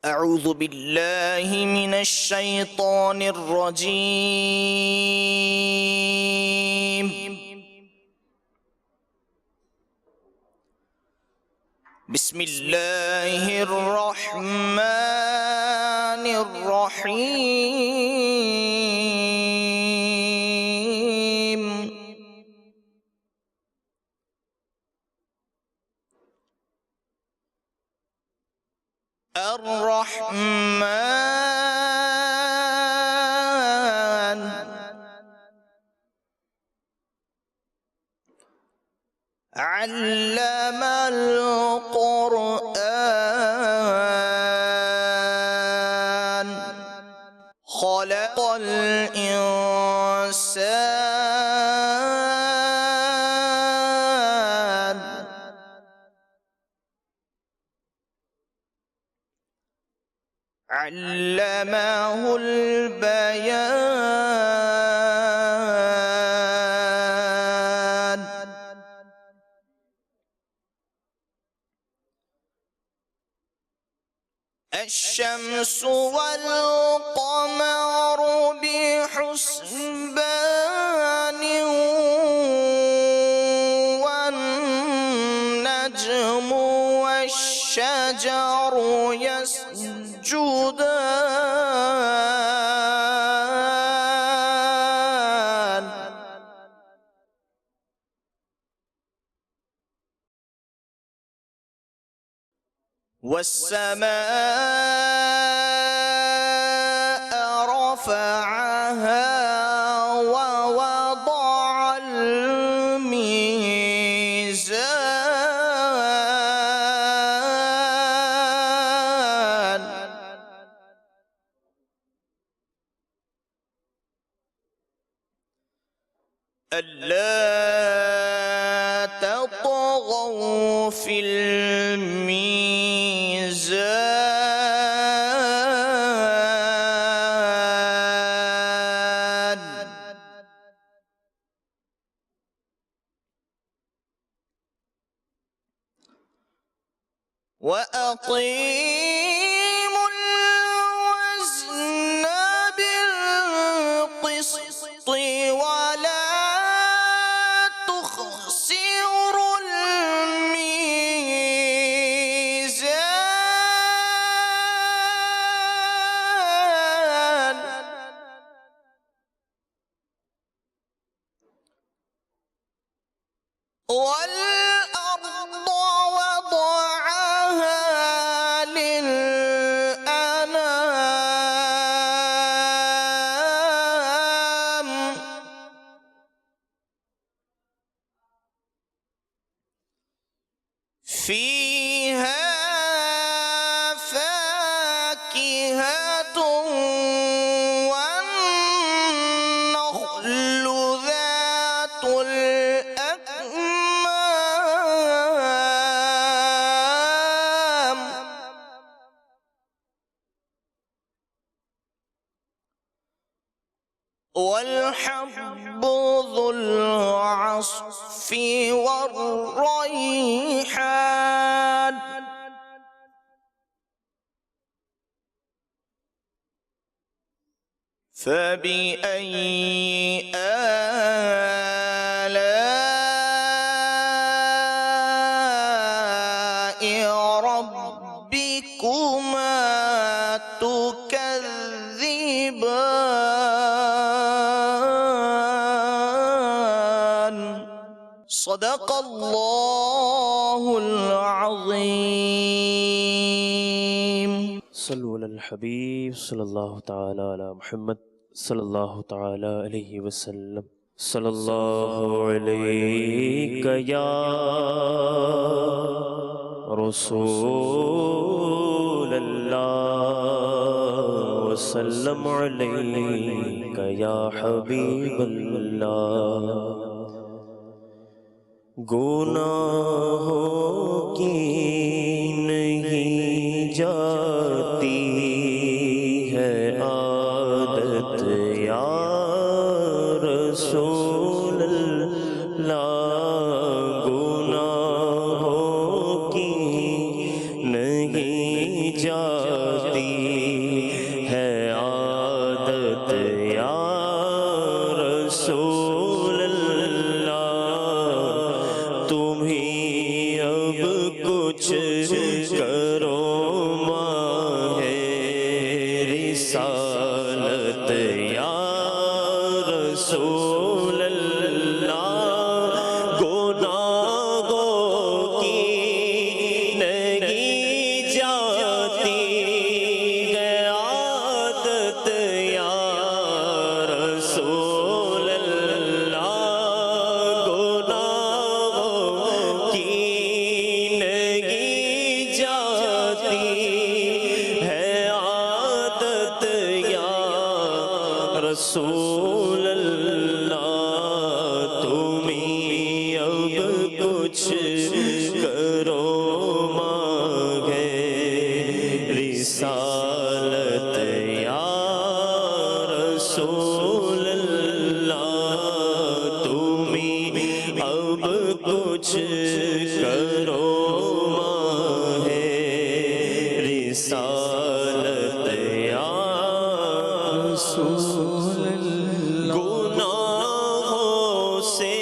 أعوذ بالله من الشيطان الرجيم. بسم الله الرحمن الرحيم. الرحمن علم القرآن خلق الإنسان علمه البيان. الشمس والقمر بحسبان والنجم والشجر يسجدان والسماء رفعها ووضع الميزان ألا تطغوا في الميزان وأقيموا الوزن بالقسط ولا تخسروا الميزان والأرض وضعها للأنام فيها فاكهة والنخل ذات الأكمام والحب ذو العصف والريحان فبأي آلاء ربكما تكذبان صدق الله العظيم. صلوا على الحبيب صلی اللہ تعالی علی محمد صلی اللہ تعالی علیہ وسلم. صلی اللہ علیک یا رسول اللہ وسلم علیک یا حبیب اللہ. گناہوں کی نہیں جاتی ہے عادت یا رسول اللہ. گناہوں کی نہیں جاتی جاتی ہے عادت یا رسول اللہ، تم ہی اب کچھ کرو ماہ رسالت یا رسول اللہ، گناہوں کی نہیں جاتی ہے عادت یا رسول اللہ، گناہوں کی نہیں جاتی ہے عادت یا رسول اللہ، تم ہی اب کچھ کرو مانگ رسالت یا رسول اللہ، تم ہی اب کچھ کرو مانگ رسالت یا رسول اللہ، گناہوں سے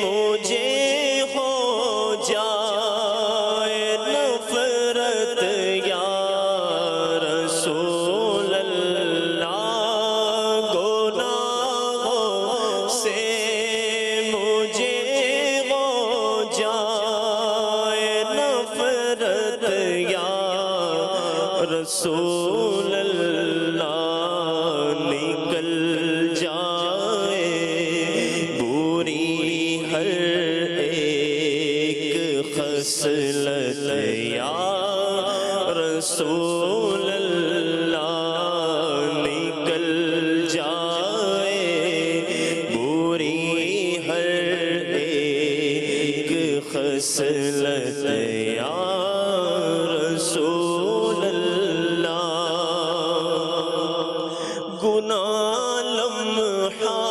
مجھے ہو جائے نفرت یا رسول اللہ، گناہوں سے مجھے ہو جائے نفرت یا رسول اللہ، نکل جائے بری ہر ایک خصلت یا رسول اللہ، نکل جائے بری ہر ایک خصلت یا رسول اللہ، گناہ لمحہ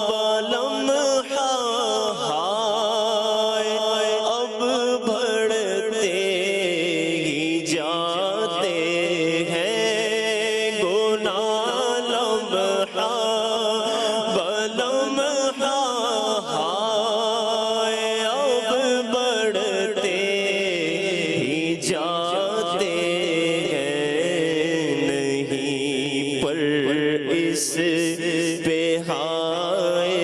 بلمحہ ہائے اب بڑھتے ہی جاتے ہیں، گناہ لمحہ بلمحہ ہائے اب بڑھتے ہی جاتے ہیں، نہیں پر اس پہ ہائے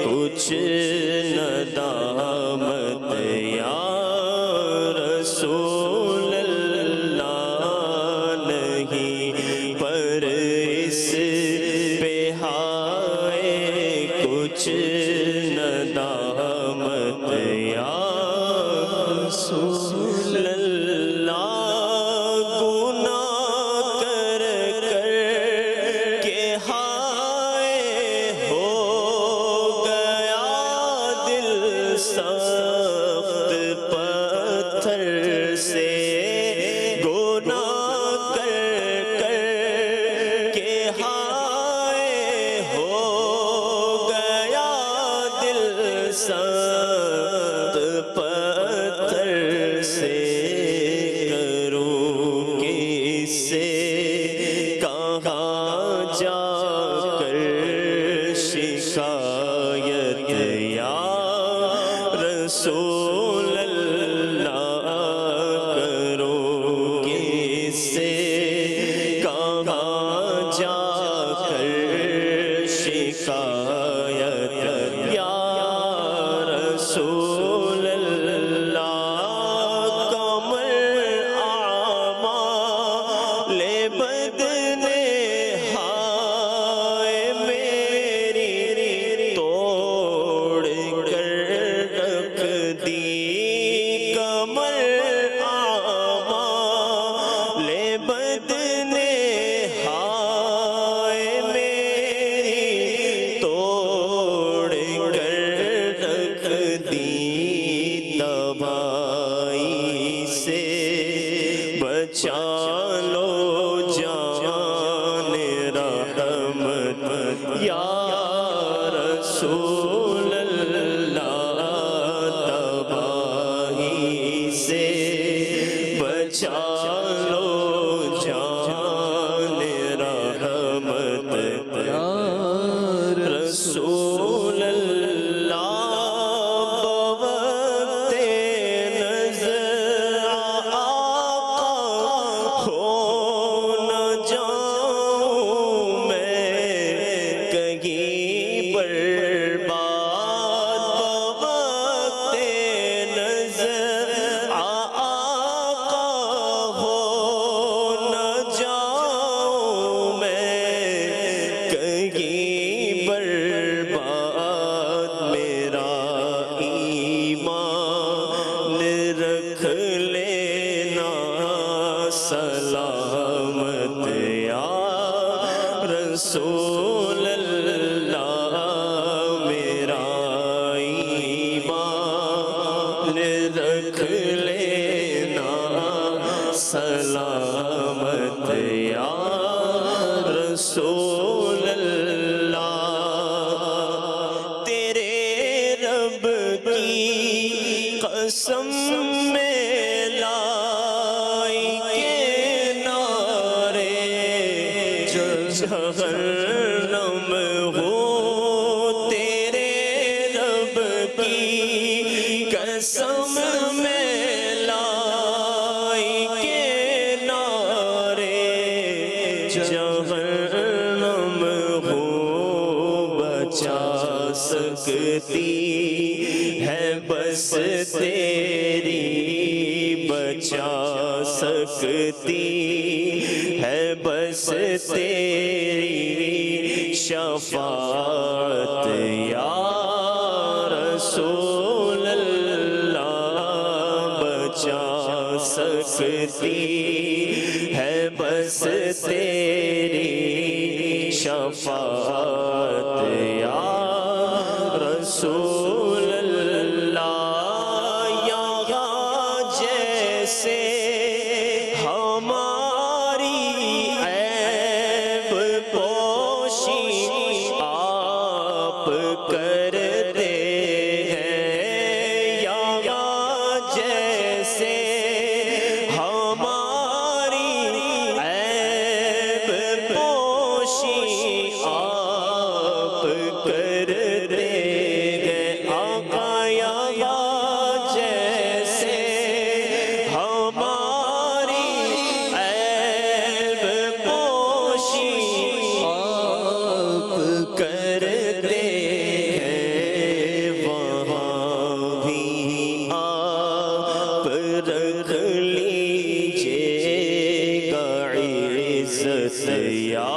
کچھ ندامت یا رسول اللہ، نہیں پر اس پہ ہائے کچھ ندامت یا رسول اللہ، گناہ کر کر کے ہائے ہو گیا دل سخت پتھر سے، گناہ کر کر کے ہائے ہو گیا دل سخت پتھر سے، کروں کس سے کہاں جا کر شکایت یا رسول اللہ، کروں کس سے کہاں جا کر شکایت یا رسول اللہ، کمر اعمال بد نے ہائے میری توڑ کر رکھ دی، کمر اعمال بد نے ہائے میری توڑ کر رکھ دی، تباہی سے بچا لو جان رحمت یا رسول اللہ، تباہی سے بچا لو سلامت یا رسول اللہ، میرا ایمان رکھ لینا سلامت یا رسول اللہ، تیرے رب کی قسم میں لائی کے نعرے جہنم ہو، تیرے رب کی قسم میں لائی کے نعرے جہنم ہو، بچا سکتی ہے بس تیری، بچا سکتی ہے بس تیری شفاعت یا رسول اللہ، بچا سکتی ہے بس تیری شفاعت یا رسول اللہ، یہاں جیسے ہماری عیب پوشی آپ کرتے ہیں، یہاں جیسے ہماری عیب پوشی آپ کرتے ہیں، آقا یہاں جیسے ہماری عیب پوشی آپ کرتے ہیں، وہاں بھی آپ رکھ لیجیے گا عزت یا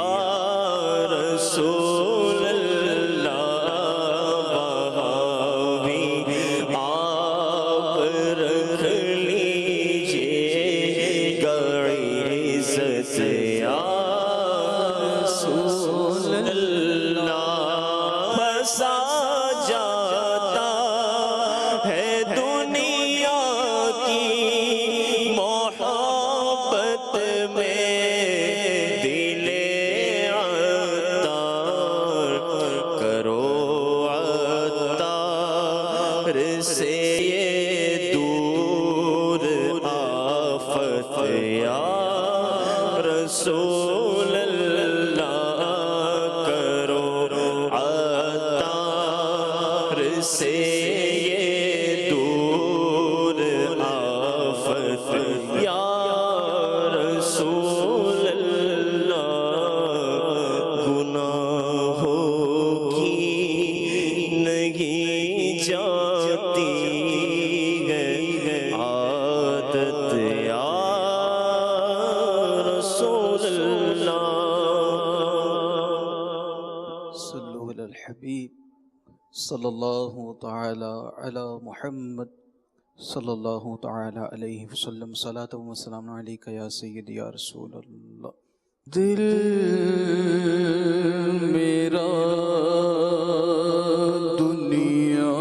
رسول اللہ، وہاں بھی آپ رکھ لیجیے گا عزت یا رسول اللہ، بسا جاتا ہے دنیا کی محبت میں دل عطار، کرو عطار سے یہ دور آفت یا رسول اللہ، کرو عطار سے یہ دور آفت یا رسول اللہ، گناہوں کی نہیں جاتی ہے عادت یا رسول اللہ، صلو علی الحبیب صلی اللہ تعالی علی محمد صلی اللہ تعالی علیہ وسلم، صلاۃ و سلام علیک یا سیدی یا رسول اللہ۔ دل میرا دنیا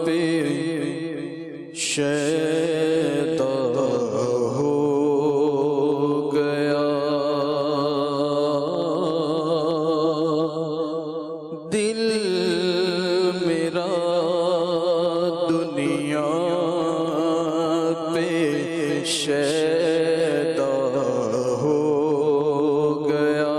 پہ شیدا ہو گیا، دل میرا دنیا پہ شیدا ہو گیا،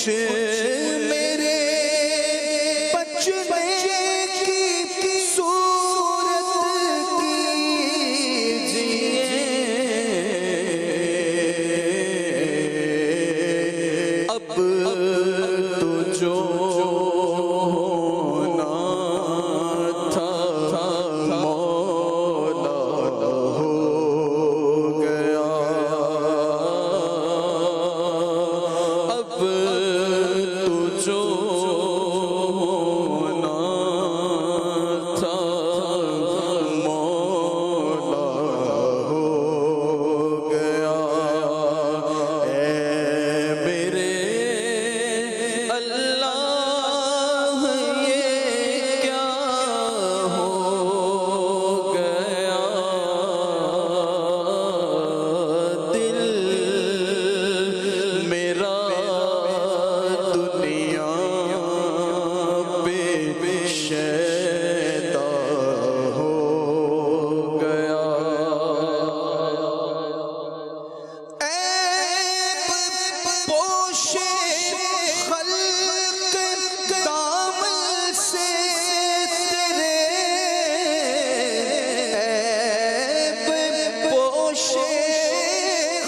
میرے بچنے کی صورت کیجئے اب تو جو ہونا تھا مولا ہو گیا اب تو جو ہونا تھا مولا ہو گیا اے میرے اللہ یہ کیا ہو گیا دل میرا دنیا پہ شیدا ہو گیا عیب پوش خلق دامن سے تیرے عیب پوش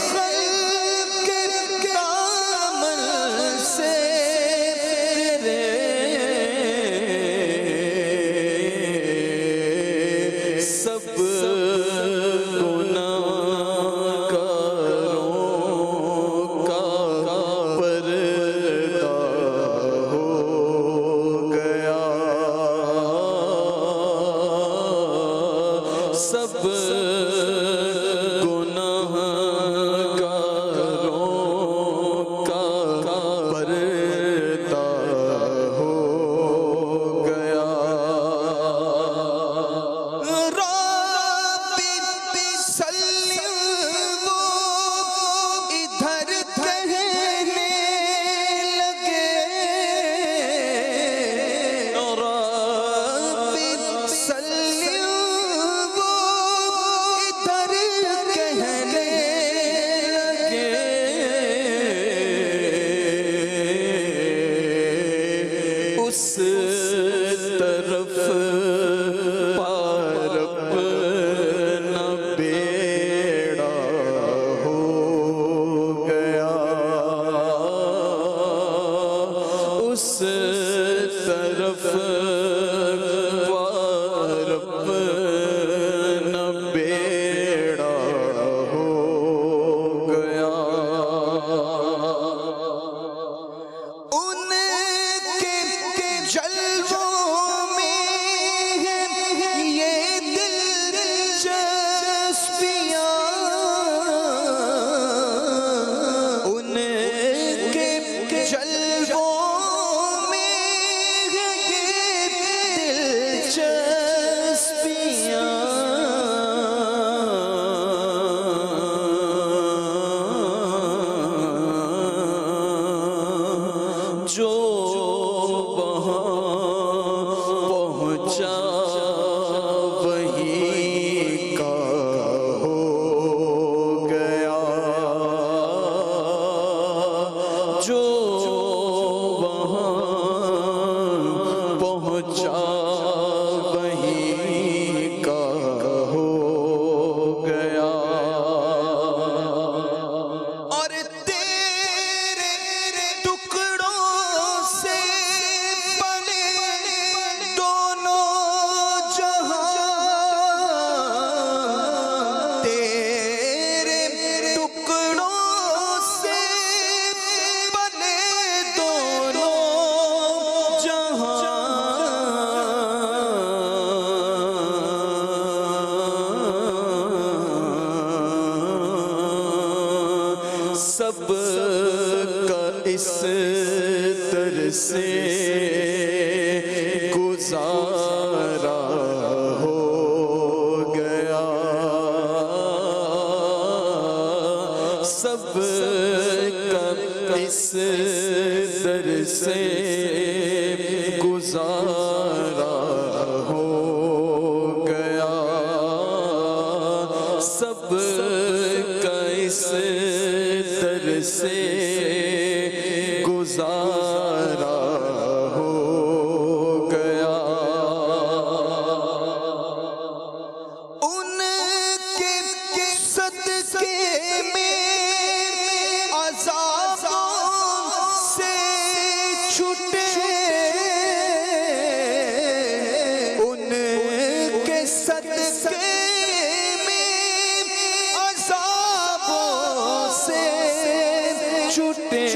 خلق دامن سے تیرے سب گناہگاروں کا پردہ ہو گیا سب گناہگاروں کا پردہ ہو گیا ربی سلم وہ ادھر کہنے لگے ربی سلم وہ ادھر کہنے لگے اس طرف پار اپنا بیڑا ہو گیا اس طرف پار اپنا بیڑا ہو گیا ان کے جلووں میں یہ دلچسپیاں ان کے جلووں میں یہ دلچسپیاں جو وہاں پہنچا وہیں کا ہو گیا جو وہاں پہنچا وہیں کا ہو گیا اور تیرے ٹکڑوں سے بنے دونوں جہاں تیرے ٹکڑوں سے بنے دونوں جہاں سب کا اس در سے گزارا ہو گیا سب کا اس در سے گزارا ہو گیا سب کا اس در سے گزارا گزارا ہو گیا ان کے صدقے میں عذابوں سے چھٹے ان کے صدقے میں عذابوں سے چھٹے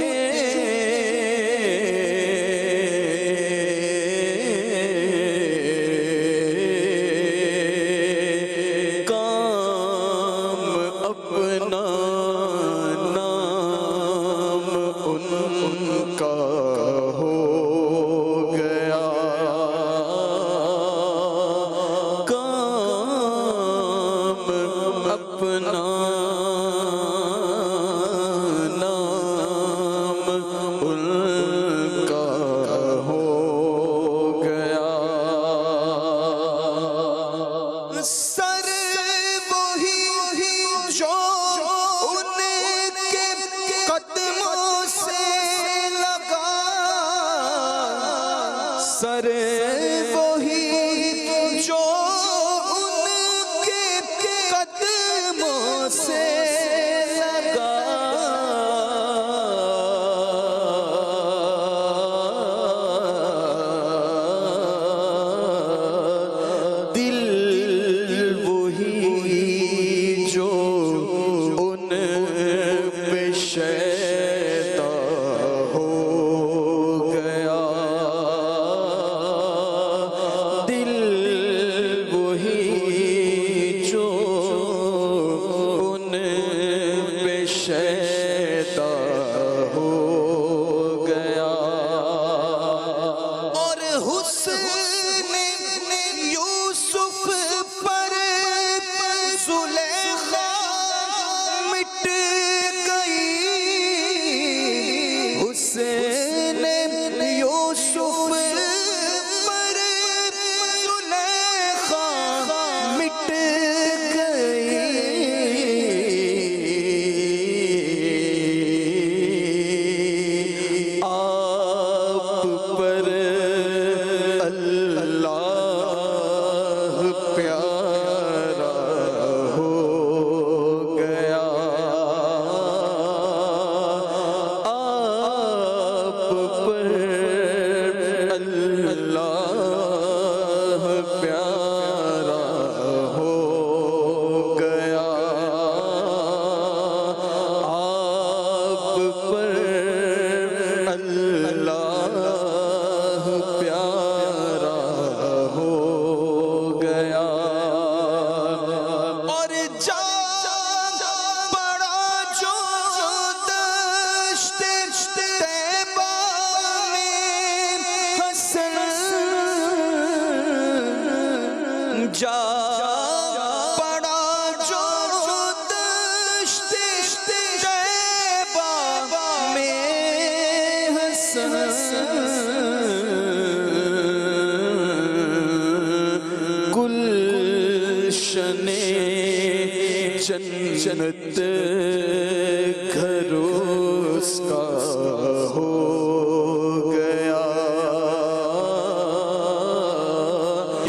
سر وہی جو ان کے قدموں سے لگا دل وہی جو ان پہ شیدا ہو گیا دل وہی جو ان پہ شیدا ہو گیا اور حسن یوسف پر زلیخا مٹ گئی حسن یوسف پر زلیخا مٹ گئی آپ پر اللہ پیارا ہو گیا آپ پر اللہ پیارا ہو گیا آپ پر اللہ پیارا ہو گیا اور جا پڑا جو دشت طیبہ میں حسن جا پڑا جو دشت طیبہ میں حسن گلشن جنت گھر اس کا ہو گیا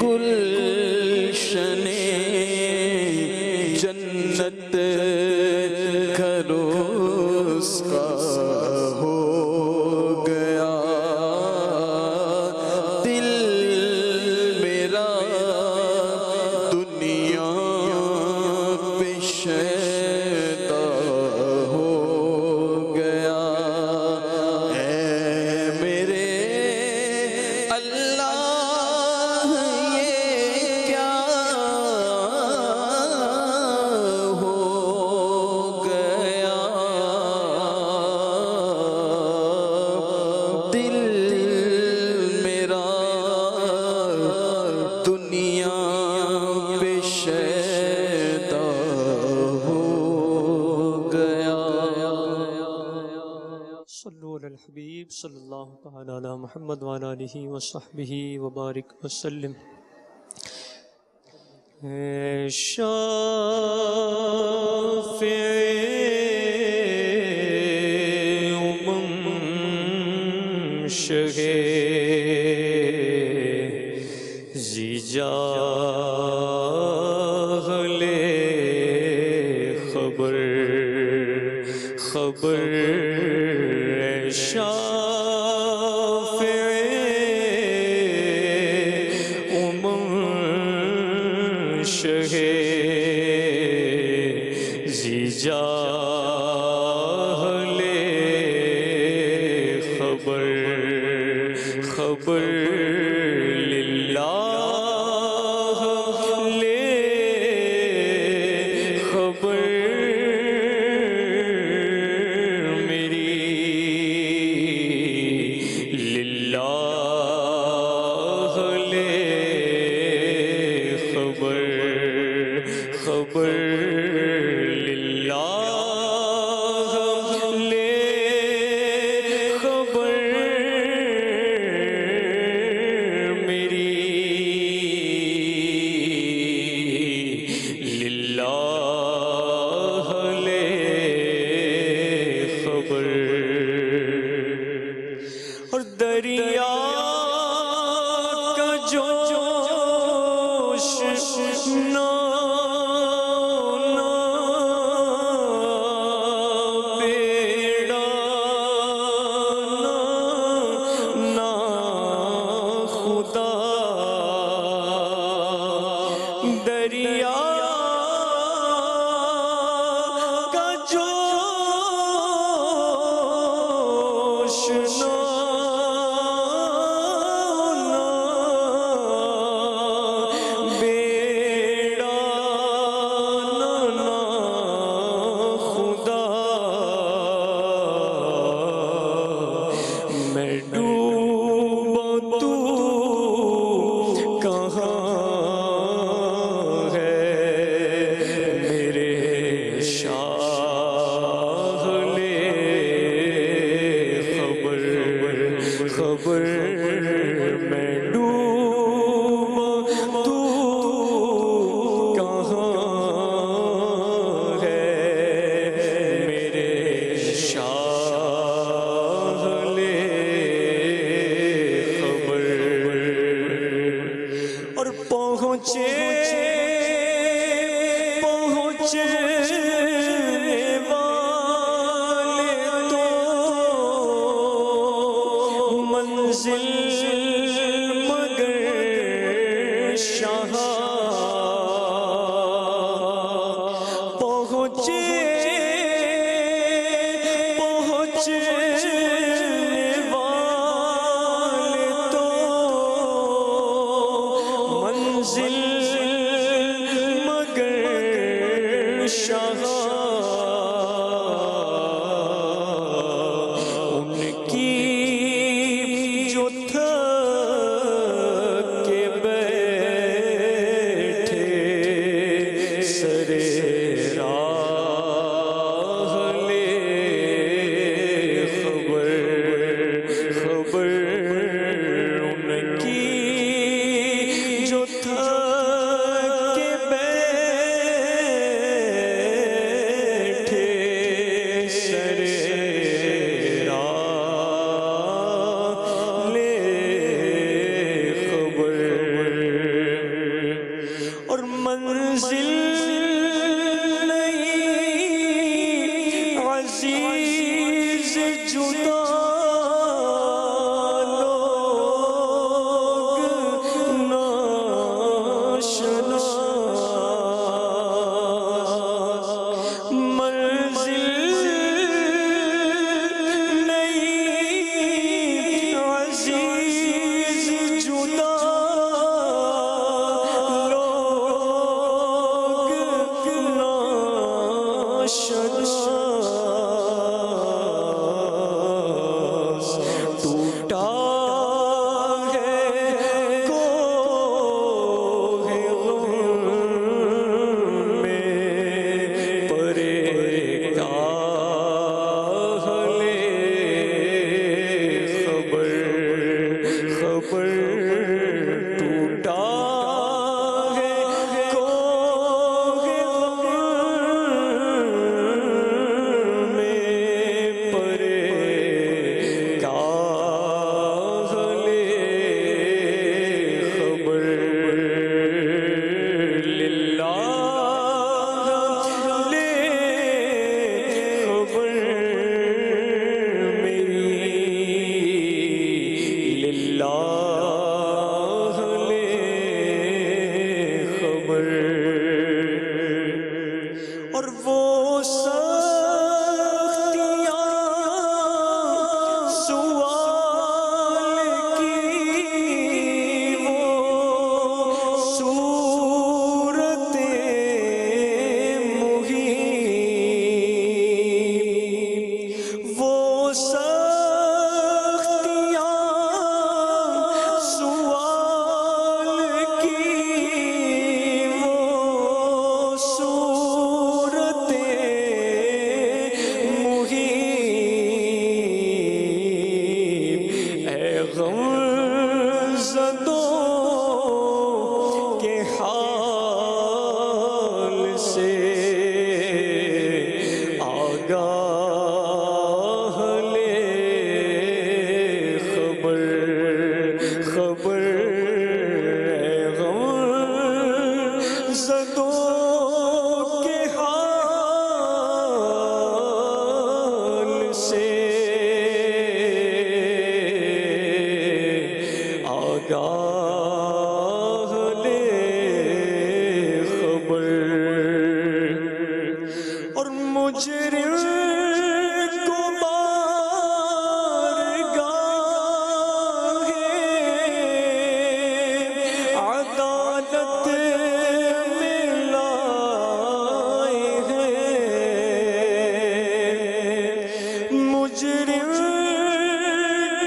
گلشن جنت گھر اس کا ہو گیا دل میرا دنیا پہ شیدا ہو گیا اے میرے اللہ یہ کیا ہو گیا دل میرا دنیا پہ شیدا ہو گیا صلو علی الحبیب صلی اللہ تعالی علی محمد وعلی آلہ وصحبہ وبارک وسلم اے شافع شہے زیجاہل خبر خبر شافع شہے زیجاہل خبر خبر للہ لے خبر میری للہ لے خبر خبر اور دریا کا جوش نہ بیڑا نہ خدا دریا کا جوش نہ خبر میں ڈوبا تو کہاں ہے میرے شاہ لے خبر اور پہنچے منزل مگر شاہ پہنچے والے تو منزل مگر شاہ ان کی منزل نہیں عزیز جدا لوگ ناشنا منزل نہیں عزیز جدا سختیاں سوال کی وہ صورتیں محیط اے غم زدوں کے حال سے آگاہ لے خبر خبر اے غم زدوں کے حال سے آگاہ لے خبر اور مجرم کو بارگاہ عدالت میں لائے ہیں مجرم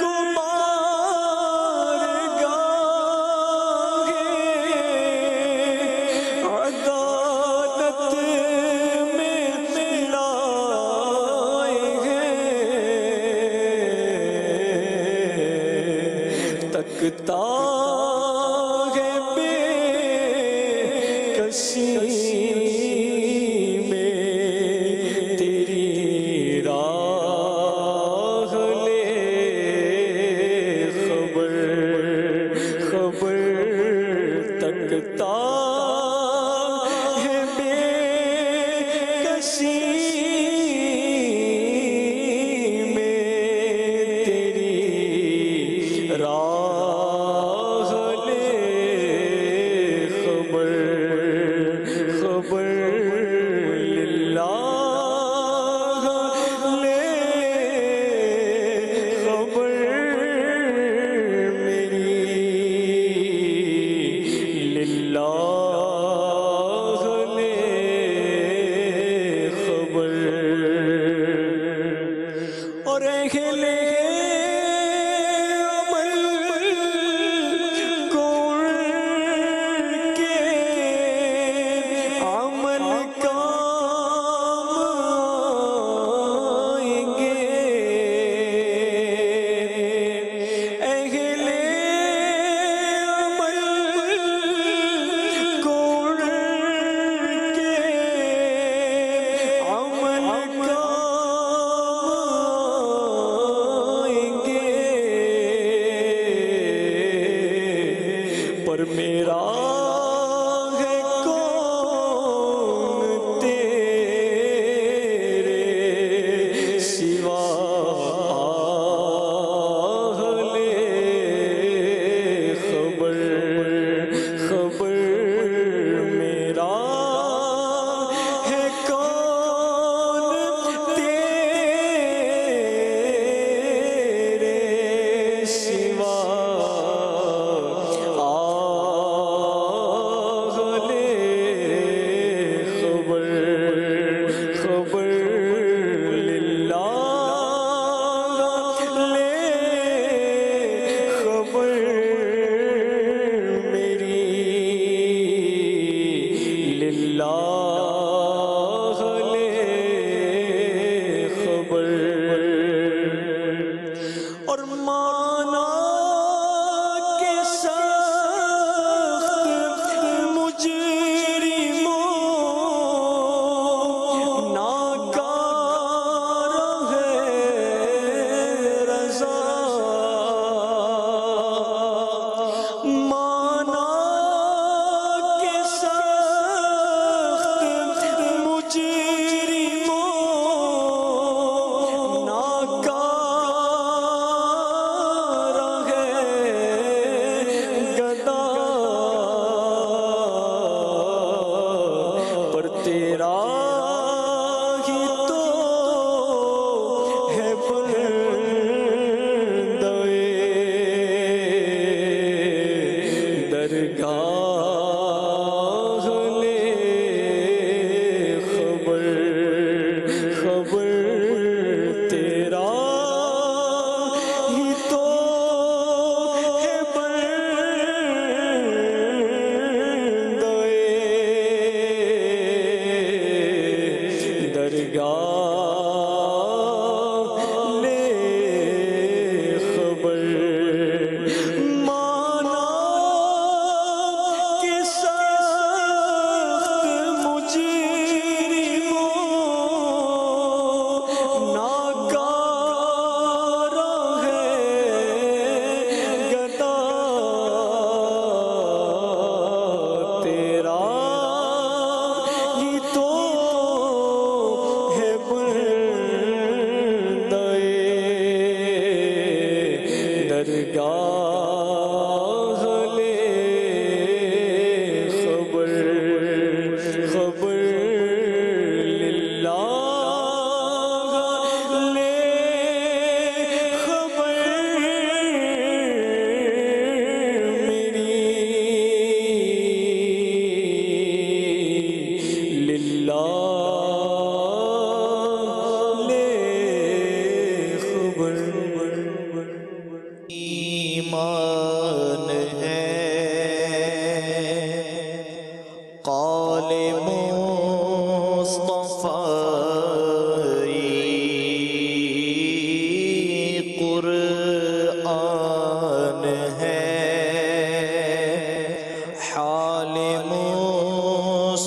کو بارگاہ عدالت میں لائے ہیں تکتا ہے بے کسی میں تیری راہ لے خبر خبر تکتا ہے بے کسی میں تیری راہ لے خبر خبر للہ لے خبر میری للہ لے خبر اور اہل عمل کو ان کے عمل کام آئیں گے اہل عمل کو ان کے عمل کام درگاہ لے خبر خبر للہ لے خبر میری للہ ایمان ہے قول مصطفی قرآن ہے حال مصطفی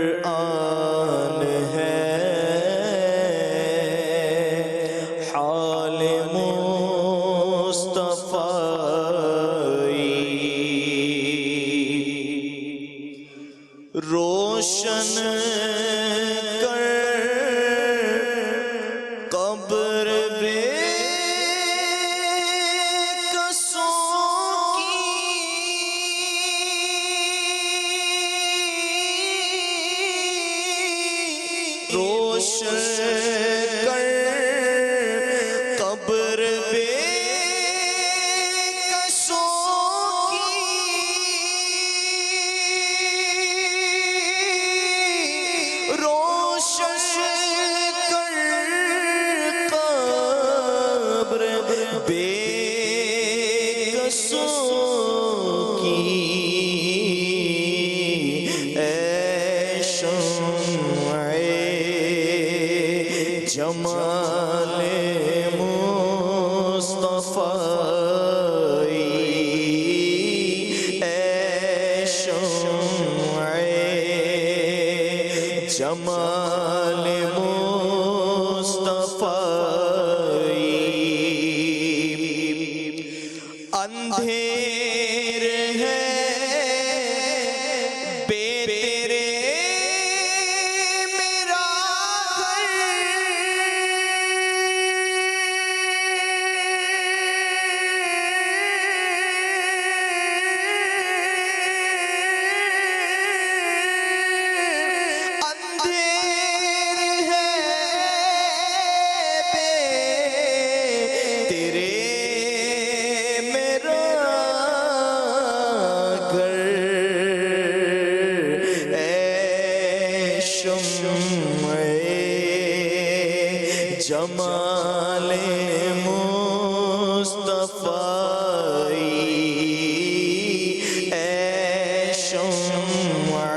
قرآن ہے حال مصطفی روشن کر قبر بے کسوں کی روشن کر قبر بے جمال مصطفی اے شمع جمال مصطفی اندھیر ہے بے تیرے جمال مصطفی اے شمع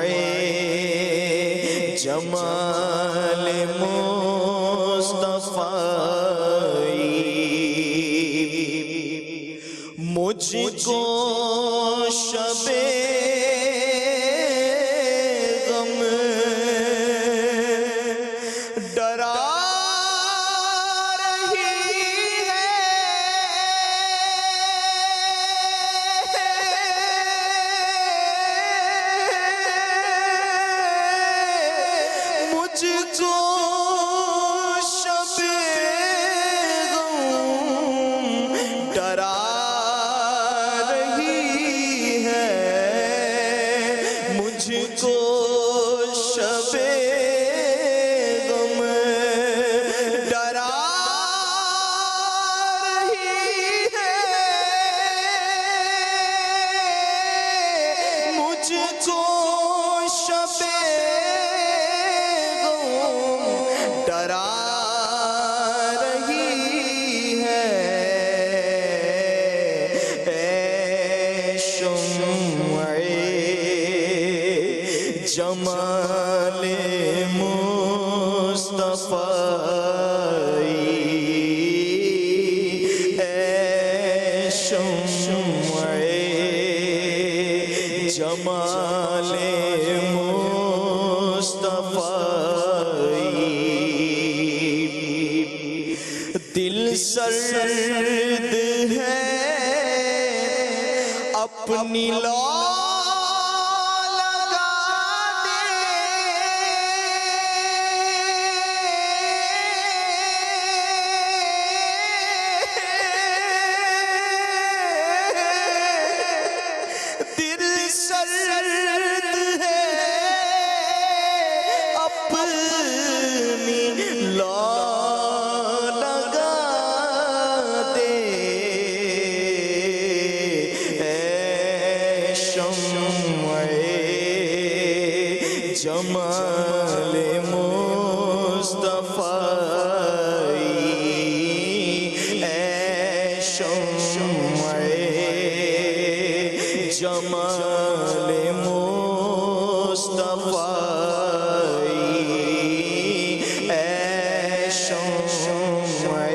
جمال مصطفی مجھ کو شب غم ڈرا جمال مصطفی اے شمع جمال مصطفی دل سرد ہے اپنی اپنی لا لگا دے اے شمع جمال مصطفیٰ اے شمع جمال مصطفیٰ اے شمع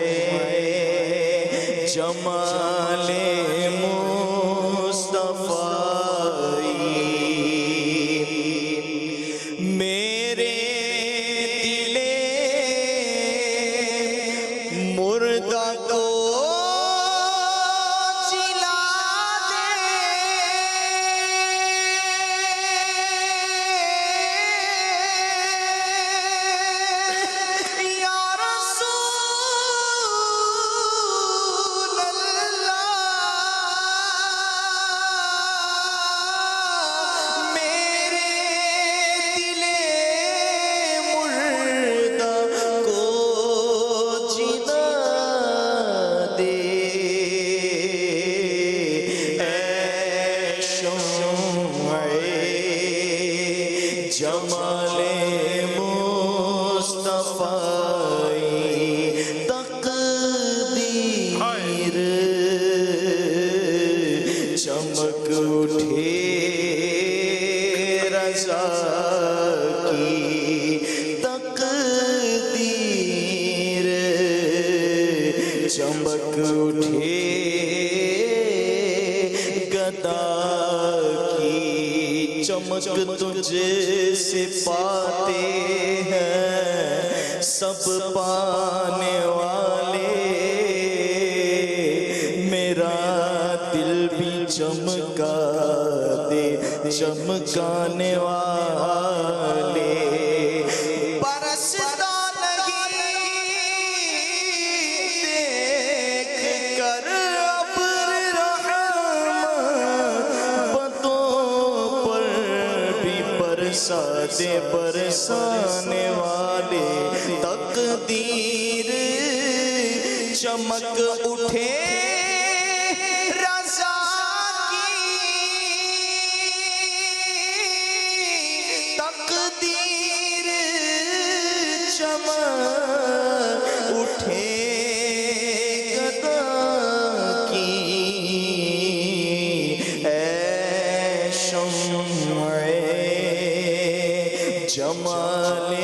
جمال مصطفیٰ میرے دل مردہ کو جلا دے یا رسول اللہ میرے دل مردہ کو جلا دے اے شمع جمال مصطفیٰ تقدیر چمک اٹھے رضا کی تقدیر چمک اٹھے گدا کی چمک تجھ سے پاتے ہیں سب پانے والے میرا دل بھی چمکا دے چمکانے والے برستا نہیں دیکھ کر ابر رحمتوں پر بھی برسا دے برسانے والے تقدیر چمک اٹھے رضا کی تقدیر چمک اٹھے گدا کی اے شمع جمال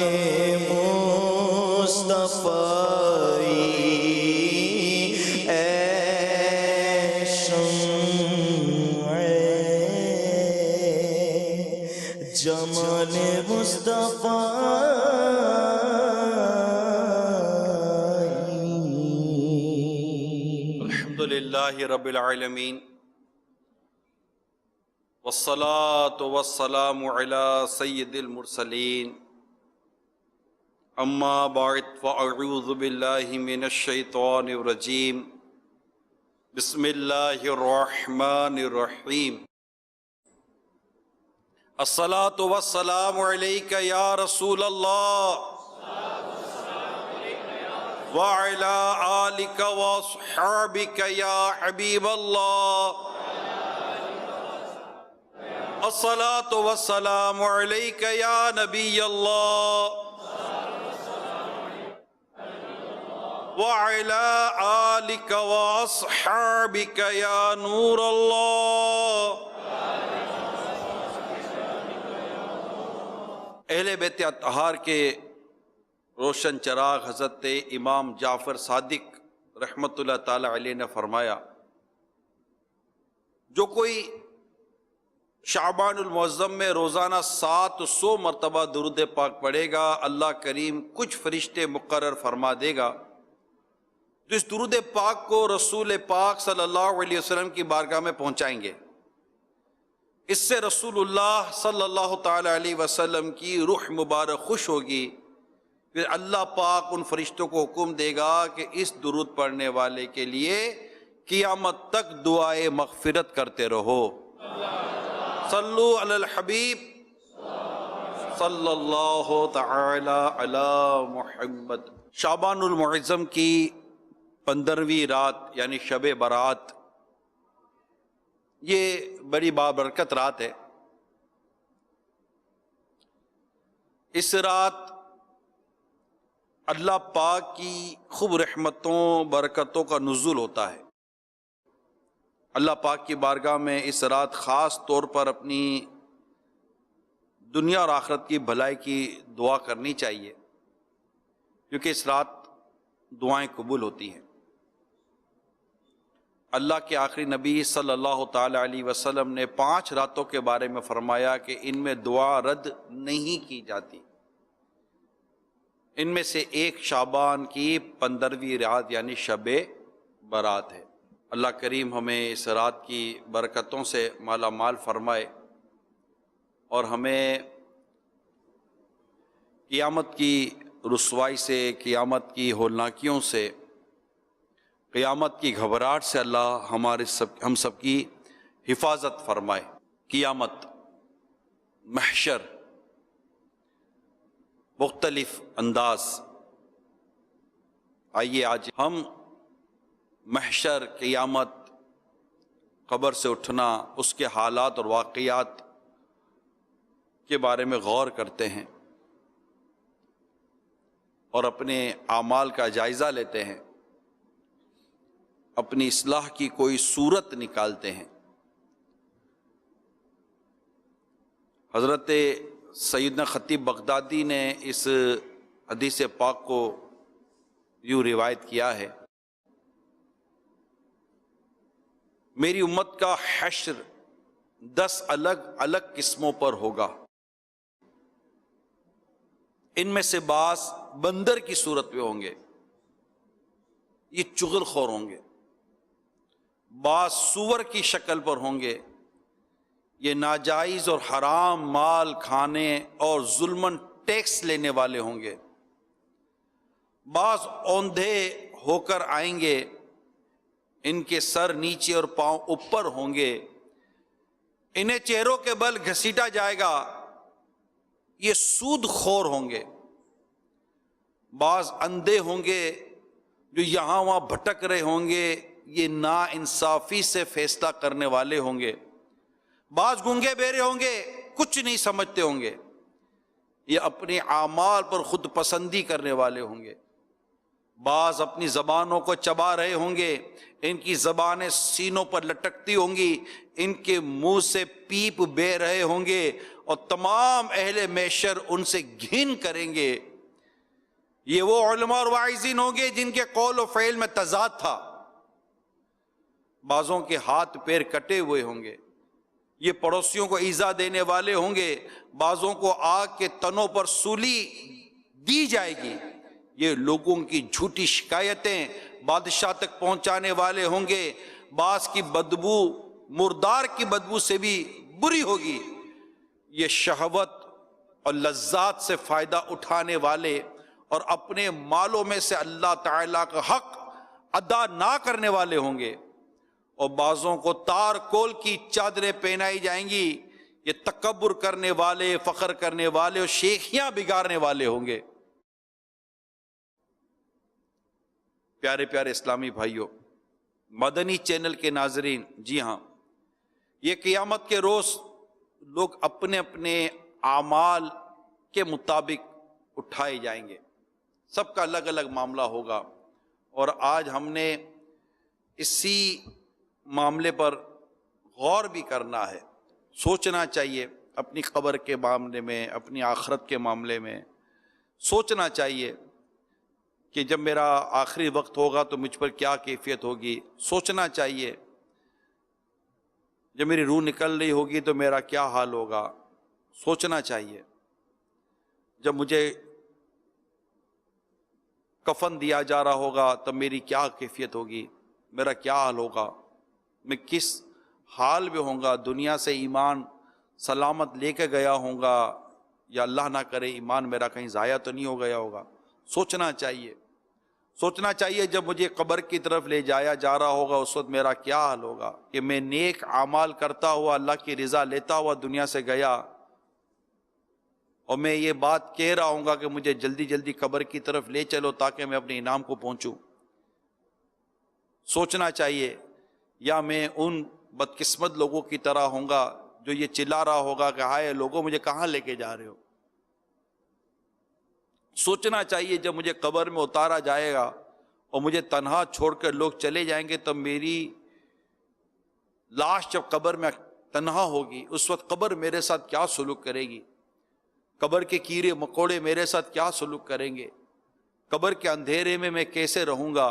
مصطفیٰ اے شمع جمال مصطفیٰ الحمدللہ رب العالمین والصلاة والسلام علی سید المرسلین اما بعد فاعوذ باللہ من الشیطان الرجیم بسم اللہ الرحمن الرحیم الصلاة والسلام علیک یا رسول اللہ وعلی آلک واصحابک یا حبیب اللہ الصلاة والسلام علیک یا نبی اللہ وعلی آلک واصحابک یا نور اللہ اہل بیت اطہار کے روشن چراغ حضرت امام جعفر صادق رحمۃ اللہ تعالی علیہ نے فرمایا جو کوئی شعبان المعظم میں روزانہ 700 مرتبہ درود پاک پڑھے گا اللہ کریم کچھ فرشتے مقرر فرما دے گا جو اس درود پاک کو رسول پاک صلی اللہ علیہ وسلم کی بارگاہ میں پہنچائیں گے اس سے رسول اللہ صلی اللہ تعالی علیہ وسلم کی روح مبارک خوش ہوگی پھر اللہ پاک ان فرشتوں کو حکم دے گا کہ اس درود پڑھنے والے کے لیے قیامت تک دعائے مغفرت کرتے رہو صلو علی الحبیب صلی اللہ تعالی علی محمد۔ شعبان المعظم کی 15ویں رات یعنی شب برات، یہ بڑی بابرکت رات ہے۔ اس رات اللہ پاک کی خوب رحمتوں برکتوں کا نزول ہوتا ہے۔ اللہ پاک کی بارگاہ میں اس رات خاص طور پر اپنی دنیا اور آخرت کی بھلائی کی دعا کرنی چاہیے، کیونکہ اس رات دعائیں قبول ہوتی ہیں۔ اللہ کے آخری نبی صلی اللہ تعالی علیہ وسلم نے 5 راتوں کے بارے میں فرمایا کہ ان میں دعا رد نہیں کی جاتی۔ ان میں سے ایک شعبان کی 15ویں رات یعنی شب برات ہے۔ اللہ کریم ہمیں اس رات کی برکتوں سے مالا مال فرمائے اور ہمیں قیامت کی رسوائی سے، قیامت کی ہولناکیوں سے، قیامت کی گھبراہٹ سے اللہ ہم سب کی حفاظت فرمائے۔ قیامت، محشر، مختلف انداز۔ آئیے آج ہم محشر، قیامت، قبر سے اٹھنا، اس کے حالات اور واقعات کے بارے میں غور کرتے ہیں اور اپنے اعمال کا جائزہ لیتے ہیں، اپنی اصلاح کی کوئی صورت نکالتے ہیں۔ حضرت سیدنا خطیب بغدادی نے اس حدیث پاک کو یوں روایت کیا ہے: میری امت کا حشر 10 الگ الگ قسموں پر ہوگا۔ ان میں سے بعض بندر کی صورت میں ہوں گے، یہ چغل خور ہوں گے۔ بعض سور کی شکل پر ہوں گے، یہ ناجائز اور حرام مال کھانے اور ظلمن ٹیکس لینے والے ہوں گے۔ بعض اوندھے ہو کر آئیں گے، ان کے سر نیچے اور پاؤں اوپر ہوں گے، انہیں چہروں کے بل گھسیٹا جائے گا، یہ سود خور ہوں گے۔ بعض اندھے ہوں گے جو یہاں وہاں بھٹک رہے ہوں گے، یہ نا انصافی سے فیصلہ کرنے والے ہوں گے۔ بعض گونگے بہرے ہوں گے، کچھ نہیں سمجھتے ہوں گے، یہ اپنے اعمال پر خود پسندی کرنے والے ہوں گے۔ بعض اپنی زبانوں کو چبا رہے ہوں گے، ان کی زبانیں سینوں پر لٹکتی ہوں گی، ان کے منہ سے پیپ بہ رہے ہوں گے اور تمام اہل محشر ان سے گھن کریں گے۔ یہ وہ علماء اور واعظین ہوں گے جن کے قول و فعل میں تضاد تھا۔ بعضوں کے ہاتھ پیر کٹے ہوئے ہوں گے، یہ پڑوسیوں کو ایذا دینے والے ہوں گے۔ بعضوں کو آگ کے تنوں پر سولی دی جائے گی، یہ لوگوں کی جھوٹی شکایتیں بادشاہ تک پہنچانے والے ہوں گے۔ بعض کی بدبو مردار کی بدبو سے بھی بری ہوگی، یہ شہوت اور لذات سے فائدہ اٹھانے والے اور اپنے مالوں میں سے اللہ تعالیٰ کا حق ادا نہ کرنے والے ہوں گے۔ اور بعضوں کو تار کول کی چادریں پہنائی جائیں گی، یہ تکبر کرنے والے، فخر کرنے والے اور شیخیاں بگاڑنے والے ہوں گے۔ پیارے پیارے اسلامی بھائیوں، مدنی چینل کے ناظرین، جی ہاں، یہ قیامت کے روز لوگ اپنے اپنے اعمال کے مطابق اٹھائے جائیں گے، سب کا الگ الگ معاملہ ہوگا۔ اور آج ہم نے اسی معاملے پر غور بھی کرنا ہے، سوچنا چاہیے اپنی قبر کے معاملے میں، اپنی آخرت کے معاملے میں سوچنا چاہیے کہ جب میرا آخری وقت ہوگا تو مجھ پر کیا کیفیت ہوگی۔ سوچنا چاہیے جب میری روح نکل رہی ہوگی تو میرا کیا حال ہوگا۔ سوچنا چاہیے جب مجھے کفن دیا جا رہا ہوگا تب میری کیا کیفیت ہوگی، میرا کیا حال ہوگا، میں کس حال میں ہوں گا۔ دنیا سے ایمان سلامت لے کے گیا ہوں گا یا اللہ نہ کرے ایمان میرا کہیں ضائع تو نہیں ہو گیا ہوگا۔ سوچنا چاہیے، سوچنا چاہیے جب مجھے قبر کی طرف لے جایا جا رہا ہوگا اس وقت میرا کیا حال ہوگا کہ میں نیک اعمال کرتا ہوا، اللہ کی رضا لیتا ہوا دنیا سے گیا، اور میں یہ بات کہہ رہا ہوں گا کہ مجھے جلدی جلدی قبر کی طرف لے چلو تاکہ میں اپنے انعام کو پہنچوں، سوچنا چاہیے، یا میں ان بدقسمت لوگوں کی طرح ہوں گا جو یہ چلا رہا ہوگا کہ ہائے لوگوں مجھے کہاں لے کے جا رہے ہو۔ سوچنا چاہیے جب مجھے قبر میں اتارا جائے گا اور مجھے تنہا چھوڑ کر لوگ چلے جائیں گے، تب میری لاش جب قبر میں تنہا ہوگی اس وقت قبر میرے ساتھ کیا سلوک کرے گی، قبر کے کیڑے مکوڑے میرے ساتھ کیا سلوک کریں گے، قبر کے اندھیرے میں کیسے رہوں گا،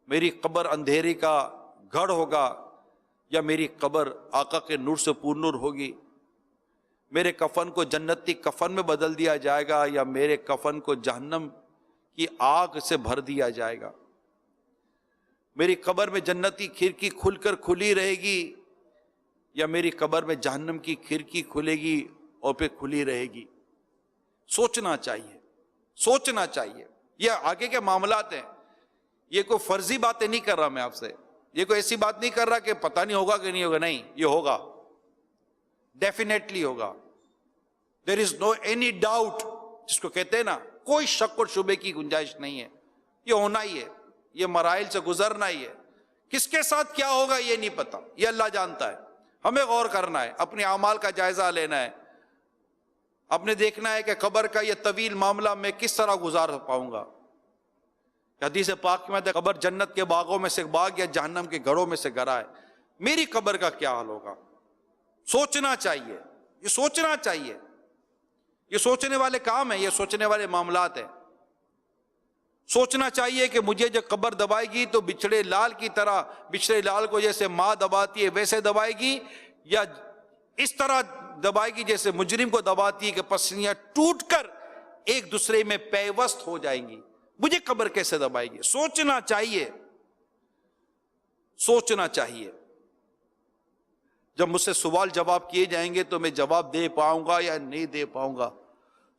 میری قبر اندھیرے کا گھر ہوگا یا میری قبر آقا کے نور سے پور نور ہوگی، میرے کفن کو جنتی کفن میں بدل دیا جائے گا یا میرے کفن کو جہنم کی آگ سے بھر دیا جائے گا، میری قبر میں جنتی کھڑکی کھل کر کھلی رہے گی یا میری قبر میں جہنم کی کھڑکی کھلے گی اور پھر کھلی رہے گی۔ سوچنا چاہیے، سوچنا چاہیے۔ یہ آگے کے معاملات ہیں، یہ کوئی فرضی باتیں نہیں کر رہا میں آپ سے، یہ کوئی ایسی بات نہیں کر رہا کہ پتہ نہیں ہوگا کہ نہیں ہوگا، نہیں، یہ ہوگا، ڈیفینیٹلی ہوگا۔ دیر از نو اینی ڈاؤٹ، جس کو کہتے ہیں نا، کوئی شک اور شبے کی گنجائش نہیں ہے، یہ ہونا ہی ہے، یہ مراحل سے گزرنا ہی ہے۔ کس کے ساتھ کیا ہوگا یہ نہیں پتا، یہ اللہ جانتا ہے۔ ہمیں غور کرنا ہے، اپنے اعمال کا جائزہ لینا ہے، اپنے دیکھنا ہے کہ قبر کا یہ طویل معاملہ میں کس طرح گزار پاؤں گا۔ حدیث پاک میں قبر جنت کے باغوں میں سے باغ یا جہنم کے گھروں میں سے گھرا ہے، میری قبر کا کیا حال ہوگا۔ سوچنا چاہیے، یہ سوچنا چاہیے، یہ سوچنے والے کام ہیں، یہ سوچنے والے معاملات ہیں۔ سوچنا چاہیے کہ مجھے جب قبر دبائے گی تو بچھڑے لال کی طرح، بچھڑے لال کو جیسے ماں دباتی ہے ویسے دبائے گی، یا اس طرح دبائے گی جیسے مجرم کو دباتی ہے کہ پسلیاں ٹوٹ کر ایک دوسرے میں پیوست ہو جائیں گی، مجھے قبر کیسے دبائے گی۔ سوچنا چاہیے، سوچنا چاہیے۔ جب مجھ سے سوال جواب کیے جائیں گے تو میں جواب دے پاؤں گا یا نہیں دے پاؤں گا،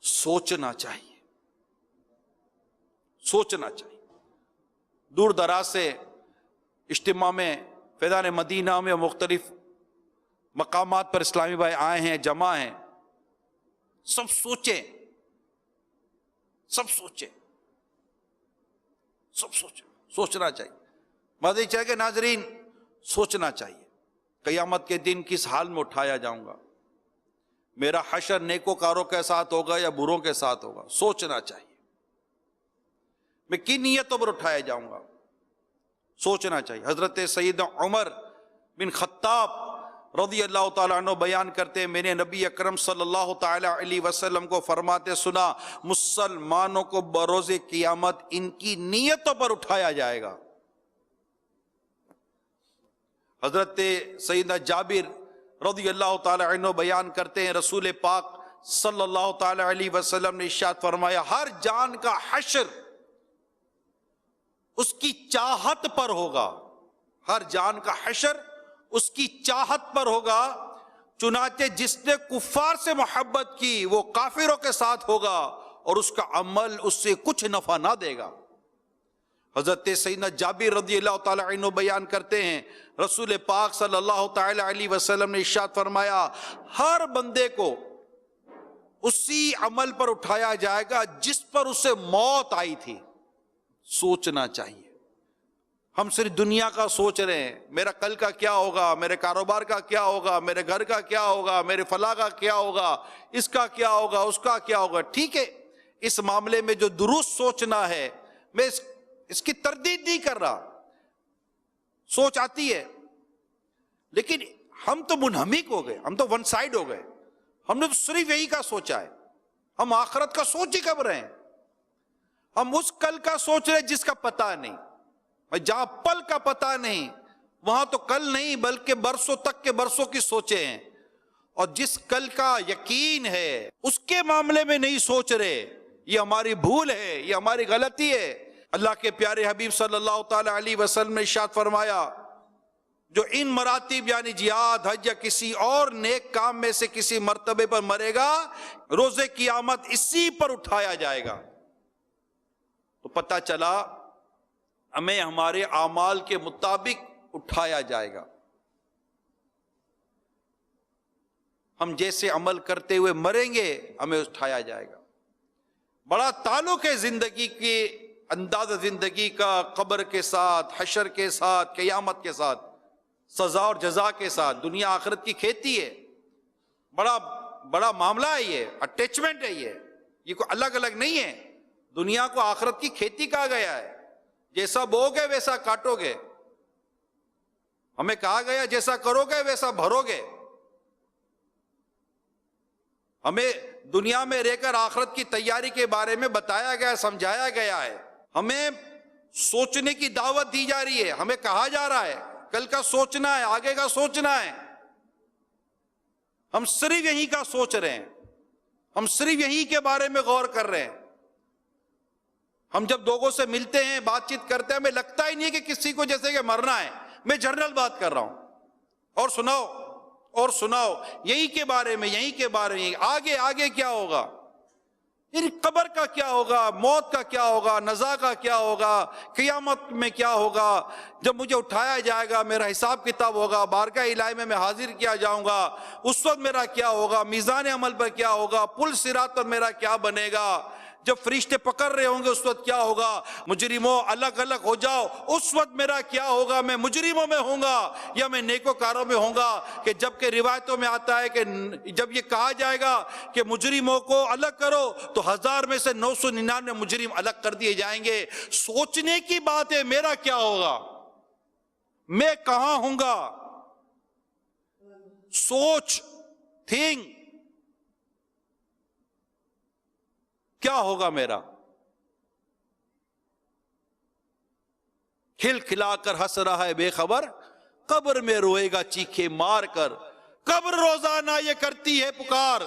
سوچنا چاہیے، سوچنا چاہیے۔ دور دراز سے اجتماع میں، فیضان مدینہ میں مختلف مقامات پر اسلامی بھائی آئے ہیں، جمع ہیں، سب سوچیں، سب سوچیں، سب سوچیں، سوچنا چاہیے۔ مدنی چاہیے کہ ناظرین سوچنا چاہیے، قیامت کے دن کس حال میں اٹھایا جاؤں گا، میرا حشر نیکوکاروں کے ساتھ ہوگا یا بروں کے ساتھ ہوگا، سوچنا چاہیے۔ میں کن نیتوں پر اٹھایا جاؤں گا، سوچنا چاہیے۔ حضرت سیدنا عمر بن خطاب رضی اللہ تعالیٰ عنہ بیان کرتے ہیں، میں نے نبی اکرم صلی اللہ تعالیٰ علیہ وسلم کو فرماتے سنا، مسلمانوں کو بروز قیامت ان کی نیتوں پر اٹھایا جائے گا۔ حضرت سیدنا جابر رضی اللہ تعالیٰ عنہ بیان کرتے ہیں، رسول پاک صلی اللہ تعالیٰ علیہ وسلم نے ارشاد فرمایا، ہر جان کا حشر اس کی چاہت پر ہوگا، ہر جان کا حشر اس کی چاہت پر ہوگا، چنانچہ جس نے کفار سے محبت کی وہ کافروں کے ساتھ ہوگا اور اس کا عمل اس سے کچھ نفع نہ دے گا۔ حضرت سیدنا جابر رضی اللہ تعالیٰ عنہ بیان کرتے ہیں، رسول پاک صلی اللہ تعالیٰ علیہ وسلم نے ارشاد فرمایا، ہر بندے کو اسی عمل پر اٹھایا جائے گا جس پر اسے موت آئی تھی۔ سوچنا چاہیے۔ ہم صرف دنیا کا سوچ رہے ہیں، میرا کل کا کیا ہوگا، میرے کاروبار کا کیا ہوگا، میرے گھر کا کیا ہوگا، میرے فلاں کا کیا ہوگا، اس کا کیا ہوگا، اس کا کیا ہوگا۔ ٹھیک ہے، اس معاملے میں جو درست سوچنا ہے، میں اس کی تردید نہیں کر رہا، سوچ آتی ہے، لیکن ہم تو منہمک ہو گئے، ہم تو ون سائڈ ہو گئے، ہم نے تو صرف یہی کا سوچا ہے، ہم آخرت کا سوچ ہی کب رہے ہیں، ہم اس کل کا سوچ رہے جس کا پتہ نہیں۔ جہاں پل کا پتہ نہیں وہاں تو کل نہیں بلکہ برسوں تک کے برسوں کی سوچیں ہیں، اور جس کل کا یقین ہے اس کے معاملے میں نہیں سوچ رہے، یہ ہماری بھول ہے، یہ ہماری غلطی ہے۔ اللہ کے پیارے حبیب صلی اللہ تعالیٰ علیہ وسلم نے ارشاد فرمایا، جو ان مراتب یعنی جہاد، حج یا کسی اور نیک کام میں سے کسی مرتبے پر مرے گا، روز قیامت اسی پر اٹھایا جائے گا۔ تو پتہ چلا ہمیں ہمارے اعمال کے مطابق اٹھایا جائے گا۔ ہم جیسے عمل کرتے ہوئے مریں گے ہمیں اٹھایا جائے گا. بڑا تعلق ہے زندگی کے انداز زندگی کا قبر کے ساتھ، حشر کے ساتھ، قیامت کے ساتھ، سزا اور جزا کے ساتھ. دنیا آخرت کی کھیتی ہے، بڑا معاملہ ہے، یہ اٹیچمنٹ ہے، یہ کوئی الگ الگ نہیں ہے. دنیا کو آخرت کی کھیتی کہا گیا ہے. جیسا بو گے ویسا کاٹو گے. ہمیں کہا گیا جیسا کرو گے ویسا بھرو گے. ہمیں دنیا میں رہ کر آخرت کی تیاری کے بارے میں بتایا گیا، سمجھایا گیا ہے. ہمیں سوچنے کی دعوت دی جا رہی ہے. ہمیں کہا جا رہا ہے کل کا سوچنا ہے، آگے کا سوچنا ہے. ہم صرف یہی کا سوچ رہے ہیں، ہم صرف یہی کے بارے میں غور کر رہے ہیں. ہم جب لوگوں سے ملتے ہیں، بات چیت کرتے ہیں، ہمیں لگتا ہی نہیں ہے کہ کسی کو جیسے کہ مرنا ہے. میں جنرل بات کر رہا ہوں. اور سناؤ یہی کے بارے میں، آگے کیا ہوگا، یعنی قبر کا کیا ہوگا، موت کا کیا ہوگا، نزا کا کیا ہوگا، قیامت میں کیا ہوگا، جب مجھے اٹھایا جائے گا، میرا حساب کتاب ہوگا، بارگاہ الہی میں حاضر کیا جاؤں گا، اس وقت میرا کیا ہوگا، میزان عمل پر کیا ہوگا، پل صراط پر میرا کیا بنے گا، جب فرشتے پکڑ رہے ہوں گے اس وقت کیا ہوگا، مجرموں الگ الگ ہو جاؤ اس وقت میرا کیا ہوگا، میں مجرموں میں ہوں گا یا میں نیکوکاروں میں ہوں گا. کہ جب کہ روایتوں میں آتا ہے کہ جب یہ کہا جائے گا کہ مجرموں کو الگ کرو تو 1000 میں سے 999 مجرم الگ کر دیے جائیں گے. سوچنے کی بات ہے میرا کیا ہوگا، میں کہاں ہوں گا. سوچ، تھنک، کیا ہوگا میرا. کھل کھلا کر ہنس رہا ہے بے خبر، قبر میں روئے گا چیخے مار کر. قبر روزانہ یہ کرتی ہے پکار،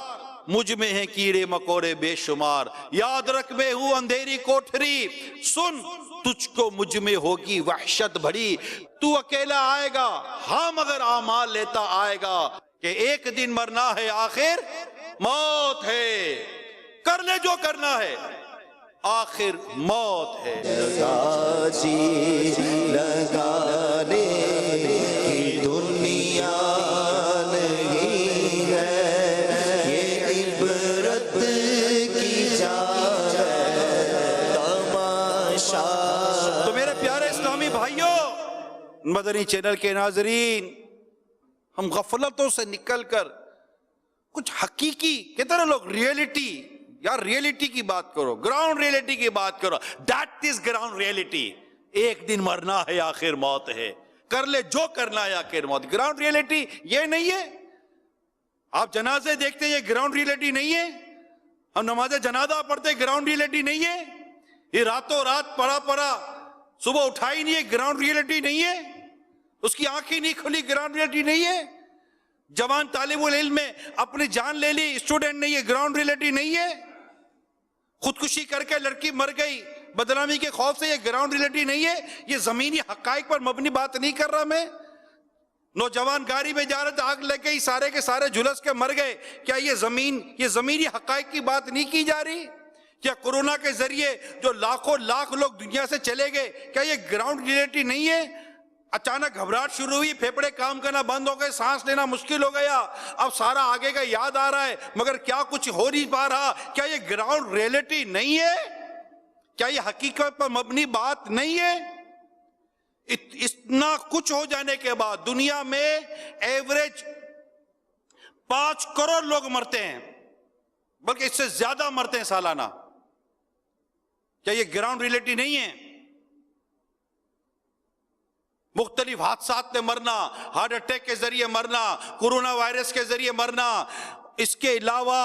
مجھ میں ہیں کیڑے مکوڑے بے شمار. یاد رکھ میں ہوں اندھیری کوٹھری، سن تجھ کو مجھ میں ہوگی وحشت بھری. تو اکیلا آئے گا ہاں مگر اعمال لیتا آئے گا، کہ ایک دن مرنا ہے آخر موت ہے. کر لے جو کرنا ہے آخر موت ہے. جی لگانے کی دنیا نہیں ہے، یہ عبرت کی جا ہے تماشا. تو میرے پیارے اسلامی بھائیوں، مدنی چینل کے ناظرین، ہم غفلتوں سے نکل کر کچھ حقیقی، کہتے ہیں لوگ ریئلٹی، یار ریئلٹی کی بات کرو، گراؤنڈ ریئلٹی کی بات کرو. That is ground reality. ایک دن مرنا ہے آخر موت ہے، کر لے جو کرنا ہے آخر موت. گراؤنڈ ریئلٹی یہ نہیں ہے. آپ جنازے دیکھتے ہیں، یہ گراؤنڈ ریئلٹی نہیں ہے. ہم نماز جنازہ پڑھتے ہیں، گراؤنڈ ریئلٹی نہیں ہے. یہ راتوں رات پڑا صبح اٹھائی نہیں ہے، گراؤنڈ ریئلٹی نہیں ہے. اس کی آنکھیں نہیں کھلی، گراؤنڈ ریئلٹی نہیں ہے. جوان طالب العلم میں اپنی جان لے لی، اسٹوڈنٹ نہیں ہے، گراؤنڈ ریئلٹی نہیں ہے. خودکشی کر کے لڑکی مر گئی بدنامی کے خوف سے، یہ گراؤنڈ ریئلٹی نہیں ہے. یہ زمینی حقائق پر مبنی بات نہیں کر رہا میں. نوجوان گاڑی میں جا رہے تھے، آگ لگ گئی، سارے کے سارے جھلس کے مر گئے. کیا یہ زمینی حقائق کی بات نہیں کی جا رہی؟ کیا کورونا کے ذریعے جو لاکھوں لاکھ لوگ دنیا سے چلے گئے، کیا یہ گراؤنڈ ریئلٹی نہیں ہے؟ اچانک گھبراہٹ شروع ہوئی، پھیپھڑے کام کرنا بند ہو گئے، سانس لینا مشکل ہو گیا، اب سارا آگے کا یاد آ رہا ہے مگر کیا کچھ ہو نہیں پا رہا. کیا یہ گراؤنڈ ریئلٹی نہیں ہے؟ کیا یہ حقیقت پر مبنی بات نہیں ہے؟ اتنا کچھ ہو جانے کے بعد دنیا میں ایوریج 5 کروڑ لوگ مرتے ہیں، بلکہ اس سے زیادہ مرتے ہیں سالانہ. کیا یہ گراؤنڈ ریئلٹی نہیں ہے؟ مختلف حادثات میں مرنا، ہارٹ اٹیک کے ذریعے مرنا، کورونا وائرس کے ذریعے مرنا، اس کے علاوہ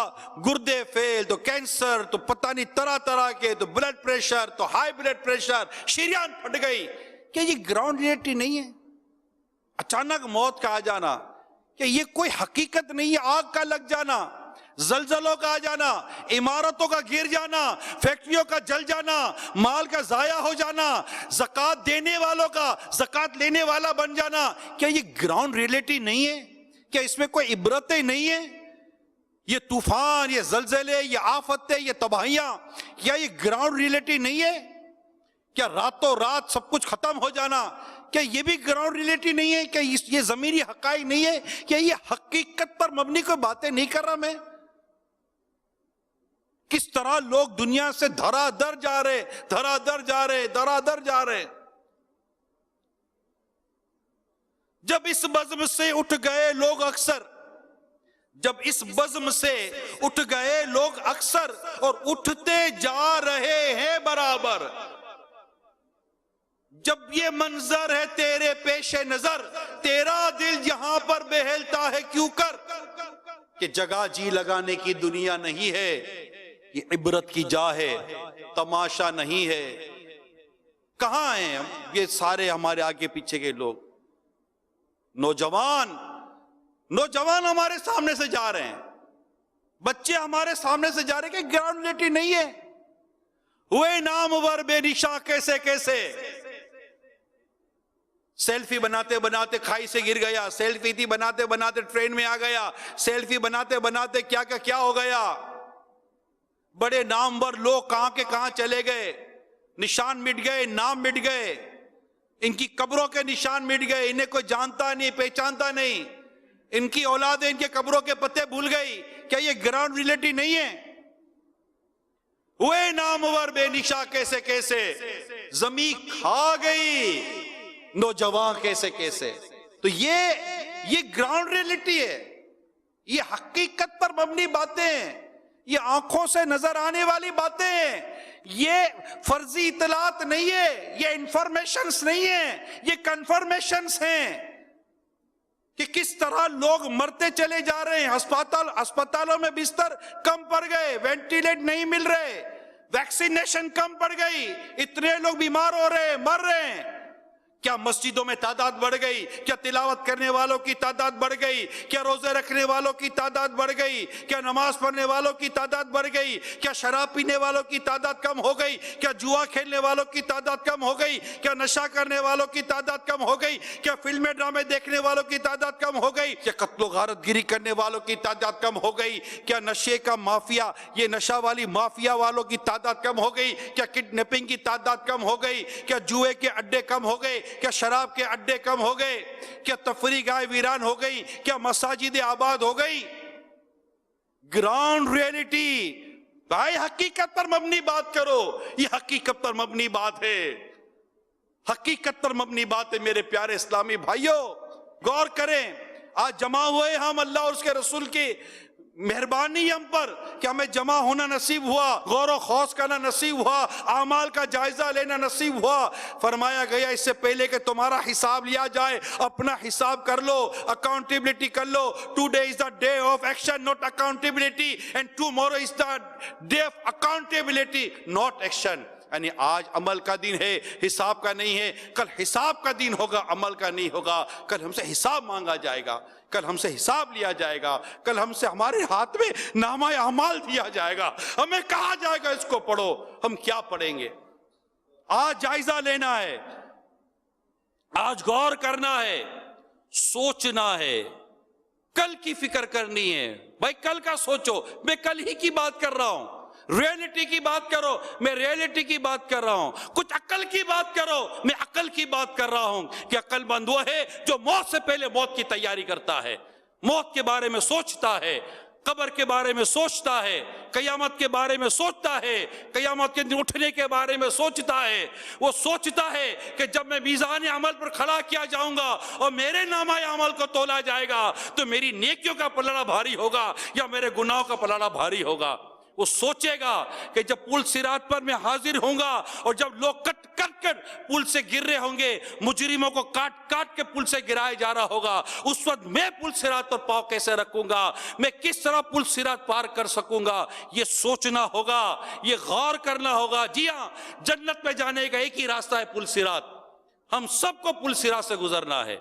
گردے فیل، تو کینسر، تو پتہ نہیں طرح طرح کے، تو بلڈ پریشر، تو ہائی بلڈ پریشر، شریان پھٹ گئی. کیا یہ گراؤنڈ ریئلٹی نہیں ہے؟ اچانک موت کا آ جانا، کہ یہ کوئی حقیقت نہیں ہے؟ آگ کا لگ جانا، زلزلوں کا آ جانا، عمارتوں کا گر جانا، فیکٹریوں کا جل جانا، مال کا ضائع ہو جانا، زکوٰۃ دینے والوں کا زکوٰۃ لینے والا بن جانا، کیا یہ گراؤنڈ ریئلٹی نہیں ہے؟ کیا اس میں کوئی عبرتیں نہیں ہیں؟ یہ طوفان، یہ زلزلے، یہ آفتیں، یہ تباہیاں، کیا یہ گراؤنڈ ریئلٹی نہیں ہے؟ کیا راتوں رات سب کچھ ختم ہو جانا، کیا یہ بھی گراؤنڈ ریئلٹی نہیں ہے؟ کیا یہ ضمیری حقائق نہیں ہے؟ کیا یہ حقیقت پر مبنی کوئی باتیں نہیں کر رہا میں؟ کس طرح لوگ دنیا سے دھرا در جا رہے، دھرا در جا رہے، دھرا در جا رہے. جب اس بزم سے اٹھ گئے لوگ اکثر، جب اس بزم سے اٹھ گئے لوگ اکثر، اور اٹھتے جا رہے ہیں برابر. جب یہ منظر ہے تیرے پیش نظر، تیرا دل یہاں پر بہلتا ہے کیوں کر؟ کہ جگہ جی لگانے کی دنیا نہیں ہے، یہ عبرت کی جا ہے، تماشا نہیں ہے. کہاں ہیں یہ سارے ہمارے آگے پیچھے کے لوگ؟ نوجوان ہمارے سامنے سے جا رہے ہیں، بچے ہمارے سامنے سے جا رہے ہیں کہ گراؤنڈ ریئلٹی نہیں ہے. ہوئے نامور بے نشاں کیسے کیسے، سیلفی بناتے بناتے کھائی سے گر گیا، سیلفی تھی بناتے بناتے ٹرین میں آ گیا، سیلفی بناتے بناتے کیا ہو گیا. بڑے نامور لوگ کہاں کے کہاں چلے گئے، نشان مٹ گئے، نام مٹ گئے، ان کی قبروں کے نشان مٹ گئے، انہیں کوئی جانتا نہیں، پہچانتا نہیں، ان کی اولادیں ان کے قبروں کے پتے بھول گئی. کیا یہ گراؤنڈ ریئلٹی نہیں ہے؟ ہوئے نامور بے نشاں کیسے کیسے، زمین کھا گئی نوجوان کیسے کیسے. تو یہ گراؤنڈ ریئلٹی ہے، یہ حقیقت پر مبنی باتیں ہیں، یہ آنکھوں سے نظر آنے والی باتیں ہیں، یہ فرضی اطلاعات نہیں ہے، یہ انفارمیشنز نہیں ہیں، یہ کنفرمیشنز ہیں کہ کس طرح لوگ مرتے چلے جا رہے ہیں. ہسپتالوں میں بستر کم پڑ گئے، وینٹیلیٹ نہیں مل رہے، ویکسینیشن کم پڑ گئی، اتنے لوگ بیمار ہو رہے ہیں، مر رہے ہیں. کیا مسجدوں میں تعداد بڑھ گئی؟ کیا تلاوت کرنے والوں کی تعداد بڑھ گئی؟ کیا روزے رکھنے والوں کی تعداد بڑھ گئی؟ کیا نماز پڑھنے والوں کی تعداد بڑھ گئی؟ کیا شراب پینے والوں کی تعداد کم ہو گئی؟ کیا جوا کھیلنے والوں کی تعداد کم ہو گئی؟ کیا نشہ کرنے والوں کی تعداد کم ہو گئی؟ کیا فلمیں ڈرامے دیکھنے والوں کی تعداد کم ہو گئی؟ کیا قتل و غارت گیری کرنے والوں کی تعداد کم ہو گئی؟ کیا نشے کا مافیا، یہ نشہ والی مافیا والوں کی تعداد کم ہو گئی؟ کیا کڈنیپنگ کی تعداد کم ہو گئی؟ کیا جوئے کے اڈے کم ہو گئے؟ کیا شراب کے اڈے کم ہو گئے؟ کیا تفریح گاہ ویران ہو گئی؟ کیا مساجد آباد ہو گئی؟ گراؤنڈ ریئلٹی بھائی، حقیقت پر مبنی بات کرو، یہ حقیقت پر مبنی بات ہے، حقیقت پر مبنی بات ہے. میرے پیارے اسلامی بھائیوں، غور کریں. آج جمع ہوئے ہم، اللہ اور اس کے رسول کی مہربانی ہم پر کہ ہمیں جمع ہونا نصیب ہوا، غور و خوض کرنا نصیب ہوا، اعمال کا جائزہ لینا نصیب ہوا. فرمایا گیا اس سے پہلے کہ تمہارا حساب لیا جائے، اپنا حساب کر لو، اکاؤنٹیبلٹی کر لو. Today is the day of action, not accountability, and tomorrow is the day of accountability, not action. یعنی آج عمل کا دن ہے، حساب کا نہیں ہے. کل حساب کا دن ہوگا، عمل کا نہیں ہوگا. کل ہم سے حساب مانگا جائے گا، کل ہم سے حساب لیا جائے گا، کل ہم سے ہمارے ہاتھ میں نامہ اعمال دیا جائے گا. ہمیں کہا جائے گا اس کو پڑھو. ہم کیا پڑھیں گے؟ آج جائزہ لینا ہے، آج غور کرنا ہے، سوچنا ہے، کل کی فکر کرنی ہے. بھائی کل کا سوچو. میں کل ہی کی بات کر رہا ہوں. ریئلٹی کی بات کرو، میں ریئلٹی کی بات کر رہا ہوں. کچھ عقل کی بات کرو، میں عقل کی بات کر رہا ہوں. کہ عقل مند وہ ہے جو موت سے پہلے موت کی تیاری کرتا ہے، موت کے بارے میں سوچتا ہے، قبر کے بارے میں سوچتا ہے، قیامت کے بارے میں سوچتا ہے، قیامت کے دن اٹھنے کے بارے میں سوچتا ہے. وہ سوچتا ہے کہ جب میں میزان عمل پر کھڑا کیا جاؤں گا اور میرے نامہ عمل کو تولا جائے گا تو میری نیکیوں کا پلڑا بھاری ہوگا یا میرے گناہوں کا پلڑا بھاری ہوگا. وہ سوچے گا کہ جب پل صراط پر میں حاضر ہوں گا اور جب لوگ کٹ کٹ کر پل سے گر رہے ہوں گے، مجرموں کو کاٹ کاٹ کے پل سے گرائے جا رہا ہوگا، اس وقت میں پل صراط پر پاؤں کیسے رکھوں گا، میں کس طرح پل صراط پار کر سکوں گا. یہ سوچنا ہوگا، یہ غور کرنا ہوگا. جی ہاں، جنت میں جانے کا ایک ہی راستہ ہے، پل صراط. ہم سب کو پل صراط سے گزرنا ہے.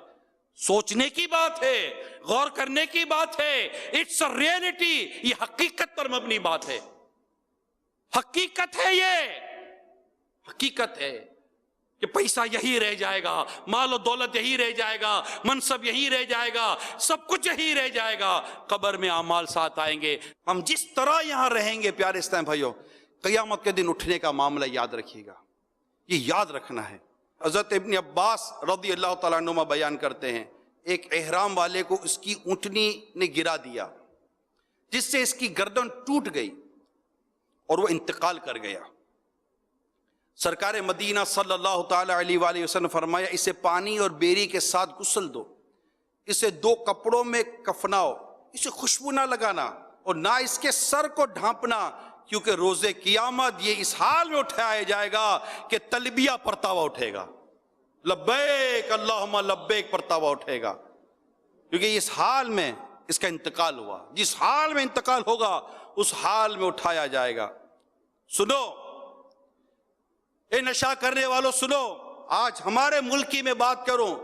سوچنے کی بات ہے، غور کرنے کی بات ہے. اٹس اے ریئلٹی، یہ حقیقت پر مبنی بات ہے. حقیقت ہے، یہ حقیقت ہے کہ پیسہ یہی رہ جائے گا، مال و دولت یہی رہ جائے گا، منصب یہی رہ جائے گا، سب کچھ یہی رہ جائے گا. قبر میں اعمال ساتھ آئیں گے. ہم جس طرح یہاں رہیں گے پیارے اسلام بھائیوں، قیامت کے دن اٹھنے کا معاملہ یاد رکھیے گا. یہ یاد رکھنا ہے. حضرت ابن عباس رضی اللہ تعالیٰ عنہما بیان کرتے ہیں ایک احرام والے کو اس کی اونٹنی نے گرا دیا جس سے اس کی گردن ٹوٹ گئی اور وہ انتقال کر گیا. سرکار مدینہ صلی اللہ تعالی علیہ وآلہ وسلم فرمایا اسے پانی اور بیری کے ساتھ غسل دو, اسے 2 کپڑوں میں کفناؤ, اسے خوشبو نہ لگانا اور نہ اس کے سر کو ڈھانپنا, کیونکہ روز قیامت یہ اس حال میں اٹھایا جائے گا کہ تلبیہ پڑھتا ہوا اٹھے گا, لبیک اللہم لبیک پڑھتا ہوا اٹھے گا, کیونکہ اس حال میں اس کا انتقال ہوا. جس حال میں انتقال ہوگا اس حال میں اٹھایا جائے گا. سنو اے نشہ کرنے والوں سنو, آج ہمارے ملک کی میں بات کروں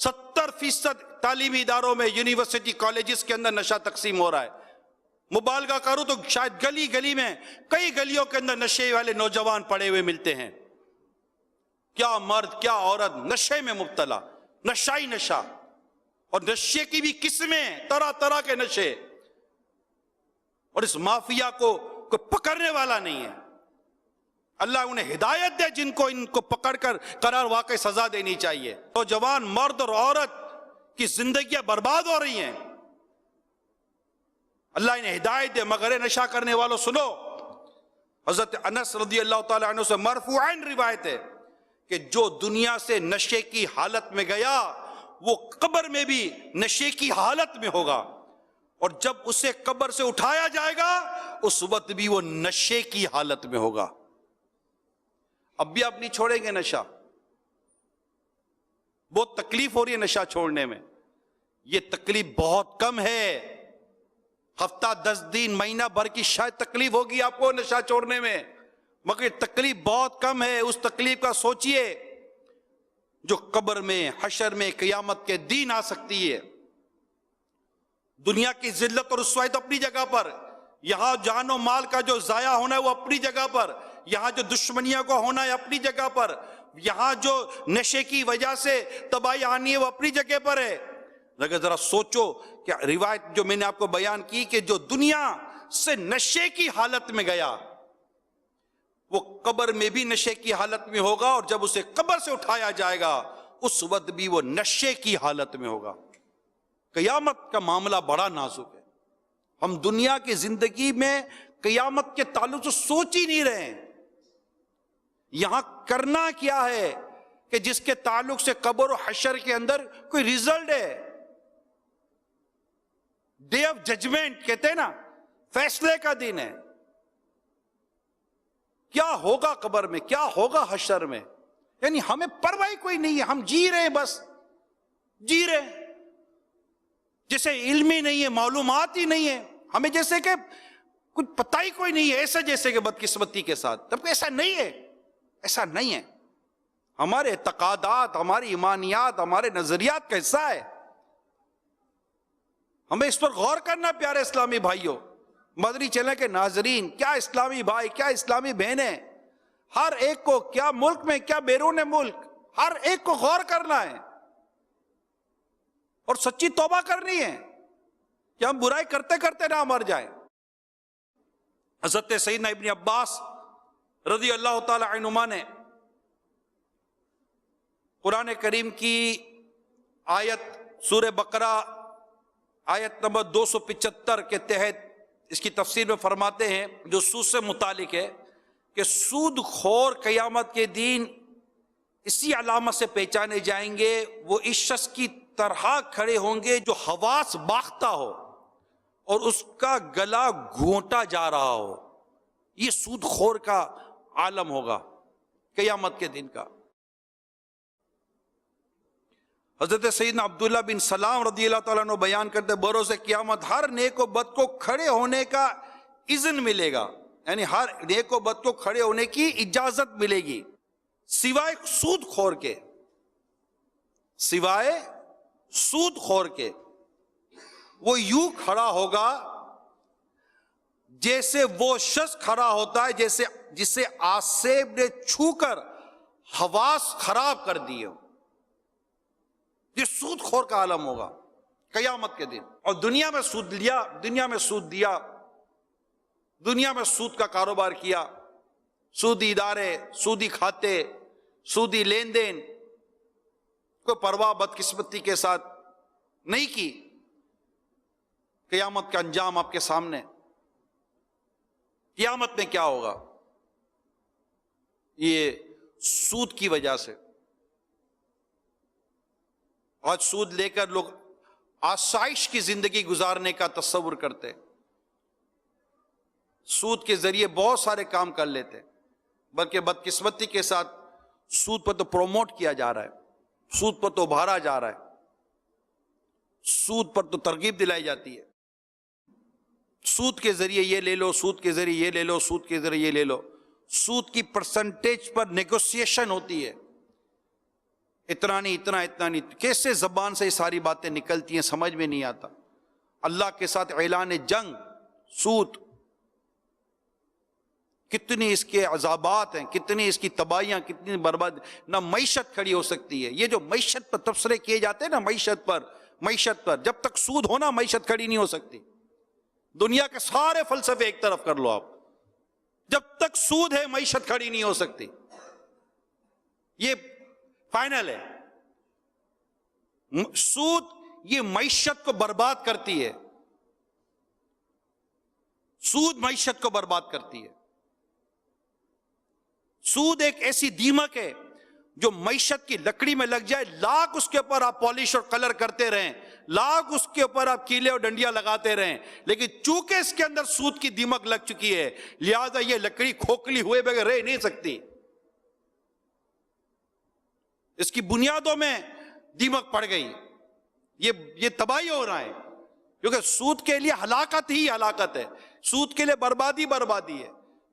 70% تعلیمی اداروں میں یونیورسٹی کالجز کے اندر نشہ تقسیم ہو رہا ہے. مبالغہ کروں تو شاید گلی گلی میں کئی گلیوں کے اندر نشے والے نوجوان پڑے ہوئے ملتے ہیں. کیا مرد کیا عورت نشے میں مبتلا, نشہ ہی نشہ, اور نشے کی بھی قسمیں, طرح طرح کے نشے, اور اس مافیا کو کوئی پکڑنے والا نہیں ہے. اللہ انہیں ہدایت دے جن کو ان کو پکڑ کر قرار واقعی سزا دینی چاہیے. تو جوان مرد اور عورت کی زندگیاں برباد ہو رہی ہیں, اللہ انہیں ہدایت دے. مگر نشہ کرنے والوں سنو, حضرت انس رضی اللہ تعالیٰ عنہ سے مرفوعاً روایت ہے کہ جو دنیا سے نشے کی حالت میں گیا وہ قبر میں بھی نشے کی حالت میں ہوگا, اور جب اسے قبر سے اٹھایا جائے گا اس وقت بھی وہ نشے کی حالت میں ہوگا. اب بھی آپ نہیں چھوڑیں گے نشہ, بہت تکلیف ہو رہی ہے نشہ چھوڑنے میں. یہ تکلیف بہت کم ہے, ہفتہ 10 دن مہینہ بھر کی شاید تکلیف ہوگی آپ کو نشہ چھوڑنے میں, مگر تکلیف بہت کم ہے. اس تکلیف کا سوچئے جو قبر میں, حشر میں, قیامت کے دن آ سکتی ہے. دنیا کی ذلت اور رسوائی تو اپنی جگہ پر, یہاں جان و مال کا جو ضائع ہونا ہے وہ اپنی جگہ پر, یہاں جو دشمنیوں کا ہونا ہے اپنی جگہ پر, یہاں جو نشے کی وجہ سے تباہی آنی ہے وہ اپنی جگہ پر ہے. لیکن ذرا سوچو کہ روایت جو میں نے آپ کو بیان کی کہ جو دنیا سے نشے کی حالت میں گیا وہ قبر میں بھی نشے کی حالت میں ہوگا, اور جب اسے قبر سے اٹھایا جائے گا اس وقت بھی وہ نشے کی حالت میں ہوگا. قیامت کا معاملہ بڑا نازک ہے. ہم دنیا کی زندگی میں قیامت کے تعلق سے سوچ ہی نہیں رہے ہیں. یہاں کرنا کیا ہے کہ جس کے تعلق سے قبر و حشر کے اندر کوئی ریزلٹ ہے. ڈے آف ججمنٹ کہتے ہیں نا, فیصلے کا دن ہے. کیا ہوگا قبر میں, کیا ہوگا حشر میں, یعنی ہمیں پرواہ کوئی نہیں ہے. ہم جی رہے, بس جی رہے, جیسے علم ہی نہیں ہے, معلومات ہی نہیں ہے ہمیں, جیسے کہ کچھ پتہ ہی کوئی نہیں ہے, ایسا جیسے کہ بدقسمتی کے ساتھ. تب ایسا نہیں ہے, ایسا نہیں ہے. ہمارے اعتقادات, ہماری ایمانیات, ہمارے نظریات کا حصہ ہے. ہمیں اس پر غور کرنا پیارے اسلامی بھائیوں. مدنی چینل کے ناظرین, کیا اسلامی بھائی, کیا اسلامی بہنیں, ہر ایک کو, کیا ملک میں کیا بیرون ملک, ہر ایک کو غور کرنا ہے اور سچی توبہ کرنی ہے کہ ہم برائی کرتے کرتے نہ مر جائیں. حضرت سیدنا ابن عباس رضی اللہ تعالی عنہما نے قرآن کریم کی آیت سورہ بقرہ آیت نمبر 275 کے تحت اس کی تفسیر میں فرماتے ہیں, جو سود سے متعلق ہے, کہ سود خور قیامت کے دن اسی علامت سے پہچانے جائیں گے, وہ اس شخص کی طرح کھڑے ہوں گے جو حواس باختہ ہو اور اس کا گلا گھونٹا جا رہا ہو. یہ سود خور کا عالم ہوگا قیامت کے دن کا. حضرت سیدنا عبداللہ بن سلام رضی اللہ تعالیٰ عنہ بیان کرتے بروز قیامت ہر نیک و بد کو کھڑے ہونے کا اذن ملے گا, یعنی ہر نیک و بد کو کھڑے ہونے کی اجازت ملے گی سوائے سود خور کے, سوائے سود خور کے. وہ یوں کھڑا ہوگا جیسے وہ شخص کھڑا ہوتا ہے جسے آسیب نے چھو کر حواس خراب کر دی ہو. یہ سود خور کا عالم ہوگا قیامت کے دن. اور دنیا میں سود لیا, دنیا میں سود دیا, دنیا میں سود کا کاروبار کیا, سودی ادارے, سودی کھاتے, سودی لین دین, کوئی پرواہ بدقسمتی کے ساتھ نہیں کی، قیامت کا انجام آپ کے سامنے۔ قیامت میں کیا ہوگا؟ یہ سود کی وجہ سے آج سود لے کر لوگ آسائش کی زندگی گزارنے کا تصور کرتے، سود کے ذریعے بہت سارے کام کر لیتے، بلکہ بدقسمتی کے ساتھ سود پر تو پروموٹ کیا جا رہا ہے، سود پر تو ابھارا جا رہا ہے، سود پر تو ترغیب دلائی جاتی ہے، سود کے ذریعے یہ لے لو، سود کے ذریعے یہ لے لو، سود کے ذریعے یہ لے لو، سود کی پرسنٹیج پر نیگوسیشن ہوتی ہے، اتنا نہیں، اتنا نہیں، کیسے زبان سے یہ ساری باتیں نکلتی ہیں سمجھ میں نہیں آتا۔ اللہ کے ساتھ اعلان جنگ، سود، کتنی اس کے عذابات ہیں، کتنی اس کی تباہیاں، کتنی برباد، نہ معیشت کھڑی ہو سکتی ہے۔ یہ جو معیشت پر تبصرے کیے جاتے ہیں نا، معیشت پر جب تک سود ہونا معیشت کھڑی نہیں ہو سکتی۔ دنیا کے سارے فلسفے ایک طرف کر لو آپ، جب تک سود ہے معیشت کھڑی نہیں ہو سکتی، یہ فائنل ہے۔ سود یہ معیشت کو برباد کرتی ہے، سود معیشت کو برباد کرتی ہے۔ سود ایک ایسی دیمک ہے جو معیشت کی لکڑی میں لگ جائے، لاکھ اس کے اوپر آپ پالش اور کلر کرتے رہیں، لاکھ اس کے اوپر آپ کیلے اور ڈنڈیاں لگاتے رہیں، لیکن چونکہ اس کے اندر سود کی دیمک لگ چکی ہے، لہذا یہ لکڑی کھوکھلی ہوئے بغیر رہ نہیں سکتی، اس کی بنیادوں میں دیمک پڑ گئی، یہ تباہی ہو رہا ہے، کیونکہ سود کے لیے ہلاکت ہی ہلاکت ہے، سود کے لیے بربادی ہے،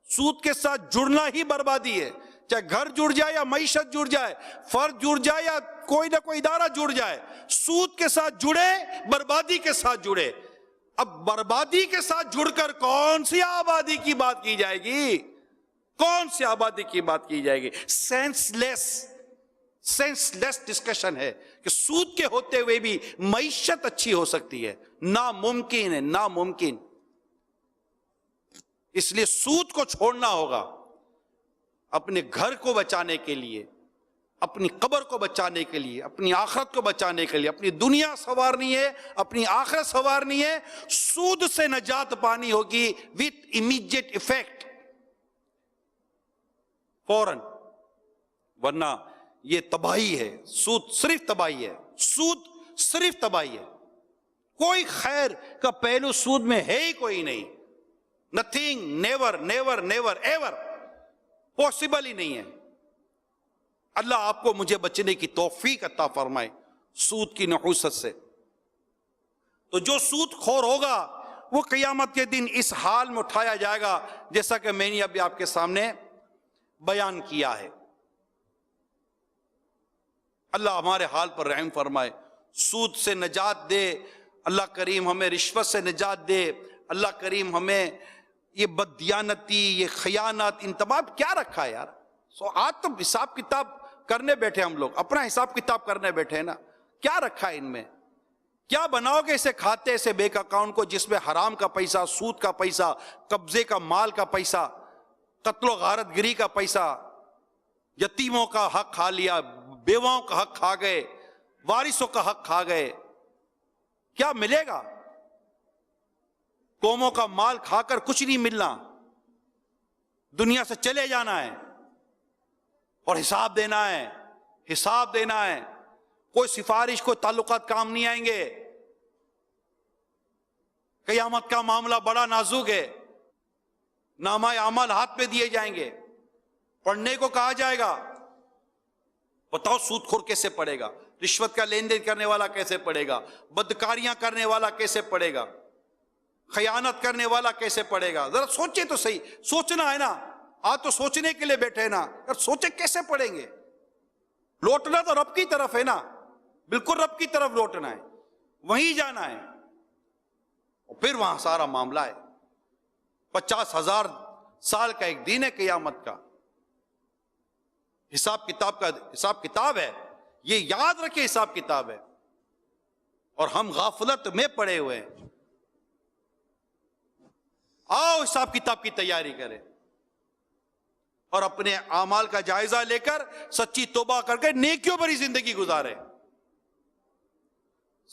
سود کے ساتھ جڑنا ہی بربادی ہے، چاہے گھر جڑ جائے یا معیشت جڑ جائے، فرد جڑ جائے یا کوئی نہ کوئی ادارہ جڑ جائے، سود کے ساتھ جڑے بربادی کے ساتھ جڑے۔ اب بربادی کے ساتھ جڑ کر کون سی آبادی کی بات کی جائے گی؟ کون سی آبادی کی بات کی جائے گی؟ سینس لیس ڈسکشن ہے کہ سود کے ہوتے ہوئے بھی معیشت اچھی ہو سکتی ہے، ناممکن ہے، ناممکن۔ اس لیے سود کو چھوڑنا ہوگا، اپنے گھر کو بچانے کے لیے، اپنی قبر کو بچانے کے لیے، اپنی آخرت کو بچانے کے لیے، اپنی دنیا سنوارنی ہے، اپنی آخرت سنوارنی ہے، سود سے نجات پانی ہوگی وتھ امیڈیٹ ایفیکٹ، فوراً، ورنہ یہ تباہی ہے، سود صرف تباہی ہے، سود صرف تباہی ہے، کوئی خیر کا پہلو سود میں ہے ہی کوئی نہیں، nothing, never never never ever, possible ہی نہیں ہے۔ اللہ آپ کو مجھے بچنے کی توفیق عطا فرمائے سود کی نحوست سے۔ تو جو سود خور ہوگا وہ قیامت کے دن اس حال میں اٹھایا جائے گا جیسا کہ میں نے ابھی آپ کے سامنے بیان کیا ہے۔ اللہ ہمارے حال پر رحم فرمائے، سود سے نجات دے، اللہ کریم ہمیں رشوت سے نجات دے، اللہ کریم ہمیں یہ بددیانتی، یہ خیانت، ان تمام کیا رکھا ہے یار۔ آج تو حساب کتاب کرنے بیٹھے ہم لوگ، اپنا حساب کتاب کرنے بیٹھے ہیں نا، کیا رکھا ہے ان میں؟ کیا بناؤ گے اسے کھاتے ایسے بیک اکاؤنٹ کو جس میں حرام کا پیسہ، سود کا پیسہ، قبضے کا مال کا پیسہ، قتل و غارت گری کا پیسہ، یتیموں کا حق کھا لیا، بیواؤں کا حق کھا گئے، وارثوں کا حق کھا گئے، کیا ملے گا؟ قوموں کا مال کھا کر کچھ نہیں ملنا، دنیا سے چلے جانا ہے اور حساب دینا ہے، حساب دینا ہے، کوئی سفارش، کوئی تعلقات کام نہیں آئیں گے۔ قیامت کا معاملہ بڑا نازک ہے، نامہ اعمال ہاتھ میں دیے جائیں گے، پڑھنے کو کہا جائے گا، بتاؤ سود خور کیسے پڑے گا، رشوت کا لین دین کرنے والا کیسے پڑے گا، بدکاریاں کرنے والا کیسے پڑے گا، خیانت کرنے والا کیسے پڑے گا؟ ذرا سوچے تو صحیح، سوچنا ہے نا، آج تو سوچنے کے لیے بیٹھے نا، یار سوچے کیسے پڑیں گے؟ لوٹنا تو رب کی طرف ہے نا، بالکل رب کی طرف لوٹنا ہے، وہیں جانا ہے، اور پھر وہاں سارا معاملہ ہے۔ 50,000 سال کا ایک دن ہے قیامت کا، حساب کتاب ہے، یہ یاد رکھے حساب کتاب ہے، اور ہم غافلت میں پڑے ہوئے ہیں۔ آؤ حساب کتاب کی تیاری کریں اور اپنے اعمال کا جائزہ لے کر سچی توبہ کر کے نیکیوں بھری زندگی گزارے۔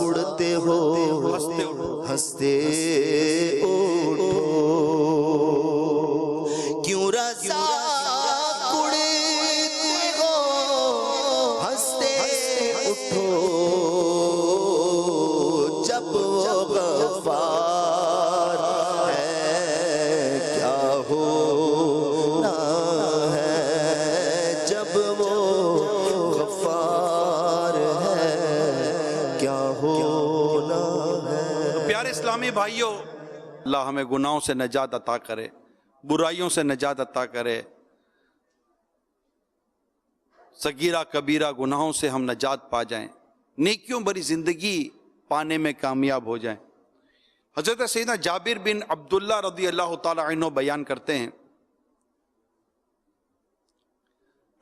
اڑتے ہو ہنستے اٹھو کیوں رضا اڑتے ہو ہنستے اٹھو جب وہ غفار ہے کیا ہونا ہے جب وہ غفار ہے کیا ہونا ہے. پیارے اسلامی بھائیوں، اللہ ہمیں گناہوں سے نجات عطا کرے، برائیوں سے نجات عطا کرے، صغیرہ کبیرہ گناہوں سے ہم نجات پا جائیں، نیکیوں بھری زندگی پانے میں کامیاب ہو جائیں. حضرت سیدنا جابر بن عبداللہ رضی اللہ تعالی عنہ بیان کرتے ہیں،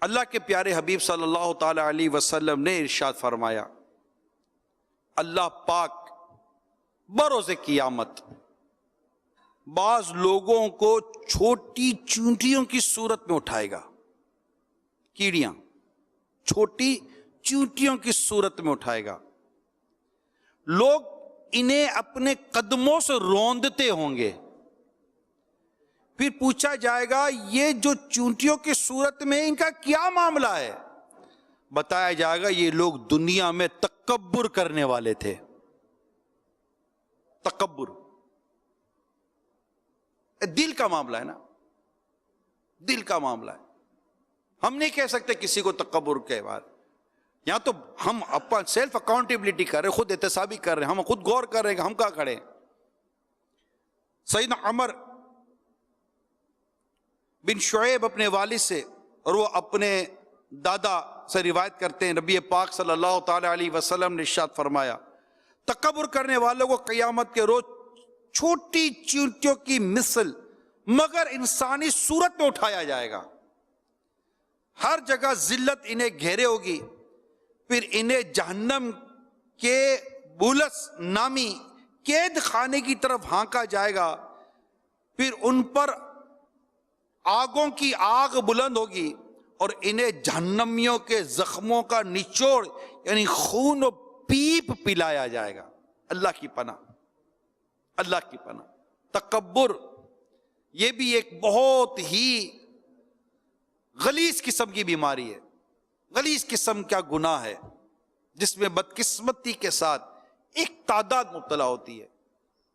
اللہ کے پیارے حبیب صلی اللہ تعالی علیہ وسلم نے ارشاد فرمایا، اللہ پاک بروز قیامت بعض لوگوں کو چھوٹی چونٹیوں کی صورت میں اٹھائے گا، کیڑیاں چھوٹی چونٹیوں کی صورت میں اٹھائے گا، لوگ انہیں اپنے قدموں سے روندتے ہوں گے، پھر پوچھا جائے گا یہ جو چونٹیوں کی صورت میں ان کا کیا معاملہ ہے؟ بتایا جائے گا یہ لوگ دنیا میں تکبر کرنے والے تھے. تکبر دل کا معاملہ ہے نا، دل کا معاملہ ہے. ہم نہیں کہہ سکتے کسی کو تکبر کے بارے، یہاں تو ہم اپنا سیلف اکاؤنٹیبلٹی کر رہے ہیں، خود احتسابی کر رہے ہیں، ہم خود غور کر رہے ہیں کہ ہم کہاں کھڑے ہیں. سیدنا عمر بن شعیب اپنے والد سے اور وہ اپنے دادا سے روایت کرتے ہیں، نبی پاک صلی اللہ تعالی علیہ وسلم نے ارشاد فرمایا، تکبر کرنے والوں کو قیامت کے روز چھوٹی چونٹیوں کی مثل مگر انسانی صورت میں اٹھایا جائے گا، ہر جگہ ذلت انہیں گھیرے ہوگی، پھر انہیں جہنم کے بولس نامی قید خانے کی طرف ہانکا جائے گا، پھر ان پر آگوں کی آگ بلند ہوگی اور انہیں جہنمیوں کے زخموں کا نچوڑ یعنی خون و پیپ پلایا جائے گا. اللہ کی پناہ، اللہ کی پناہ. تکبر یہ بھی ایک بہت ہی غلیظ قسم کی بیماری ہے، غلیظ قسم کا گناہ ہے، جس میں بدقسمتی کے ساتھ ایک تعداد مبتلا ہوتی ہے.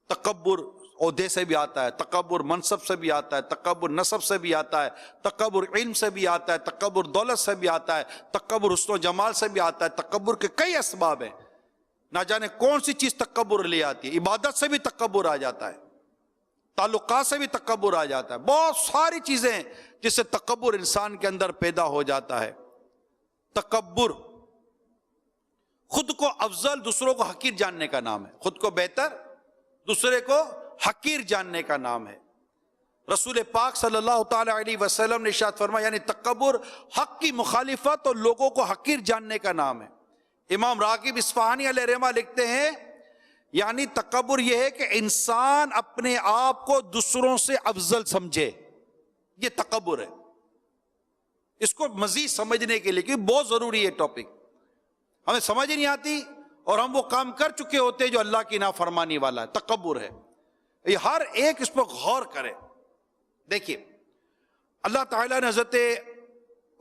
تکبر عہدے سے بھی آتا ہے، تکبر منصب سے بھی آتا ہے، تکبر نسب سے بھی آتا ہے، تکبر علم سے بھی آتا ہے، تکبر دولت سے بھی آتا ہے، تکبر حسن و جمال سے بھی آتا ہے. تکبر کے کئی اسباب ہیں، نہ جانے کون سی چیز تکبر لے آتی ہے. عبادت سے بھی تکبر آ جاتا ہے، تعلقات سے بھی تکبر آ جاتا ہے، بہت ساری چیزیں جس سے تکبر انسان کے اندر پیدا ہو جاتا ہے. تکبر خود کو افضل دوسروں کو حقیر جاننے کا نام ہے، خود کو بہتر دوسرے کو حقیر جاننے کا نام ہے. رسول پاک صلی اللہ تعالی علیہ وسلم نے ارشاد فرمایا یعنی تکبر حق کی مخالفت اور لوگوں کو حقیر جاننے کا نام ہے. امام راغب اصفہانی علیہ رحمہ لکھتے ہیں یعنی تکبر یہ ہے کہ انسان اپنے آپ کو دوسروں سے افضل سمجھے، یہ تکبر ہے. اس کو مزید سمجھنے کے لیے کیونکہ بہت ضروری ہے ٹاپک، ہمیں سمجھ نہیں آتی اور ہم وہ کام کر چکے ہوتے جو اللہ کی نافرمانی والا ہے، تکبر ہے. یہ ہر ایک اس پر غور کرے. دیکھیے اللہ تعالیٰ نے حضرت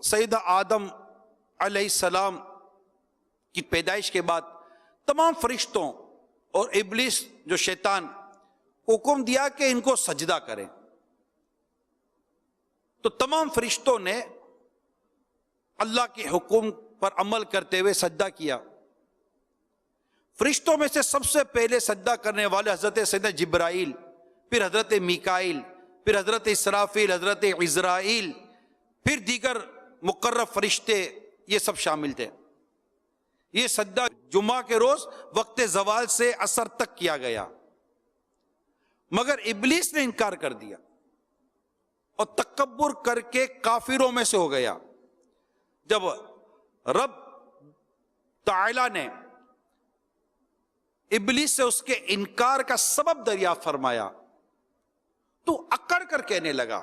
سیدہ آدم علیہ السلام کی پیدائش کے بعد تمام فرشتوں اور ابلیس جو شیطان کو حکم دیا کہ ان کو سجدہ کریں، تو تمام فرشتوں نے اللہ کے حکم پر عمل کرتے ہوئے سجدہ کیا. فرشتوں میں سے سب سے پہلے سجدہ کرنے والے حضرت سیدنا جبرائیل، پھر حضرت میکائیل، پھر حضرت اسرافیل، حضرت عزرائیل، پھر دیگر مقرب فرشتے، یہ سب شامل تھے. یہ سجدہ جمعہ کے روز وقت زوال سے عصر تک کیا گیا، مگر ابلیس نے انکار کر دیا اور تکبر کر کے کافروں میں سے ہو گیا. جب رب تعالی نے ابلیس سے اس کے انکار کا سبب دریافت فرمایا تو اکڑ کر کہنے لگا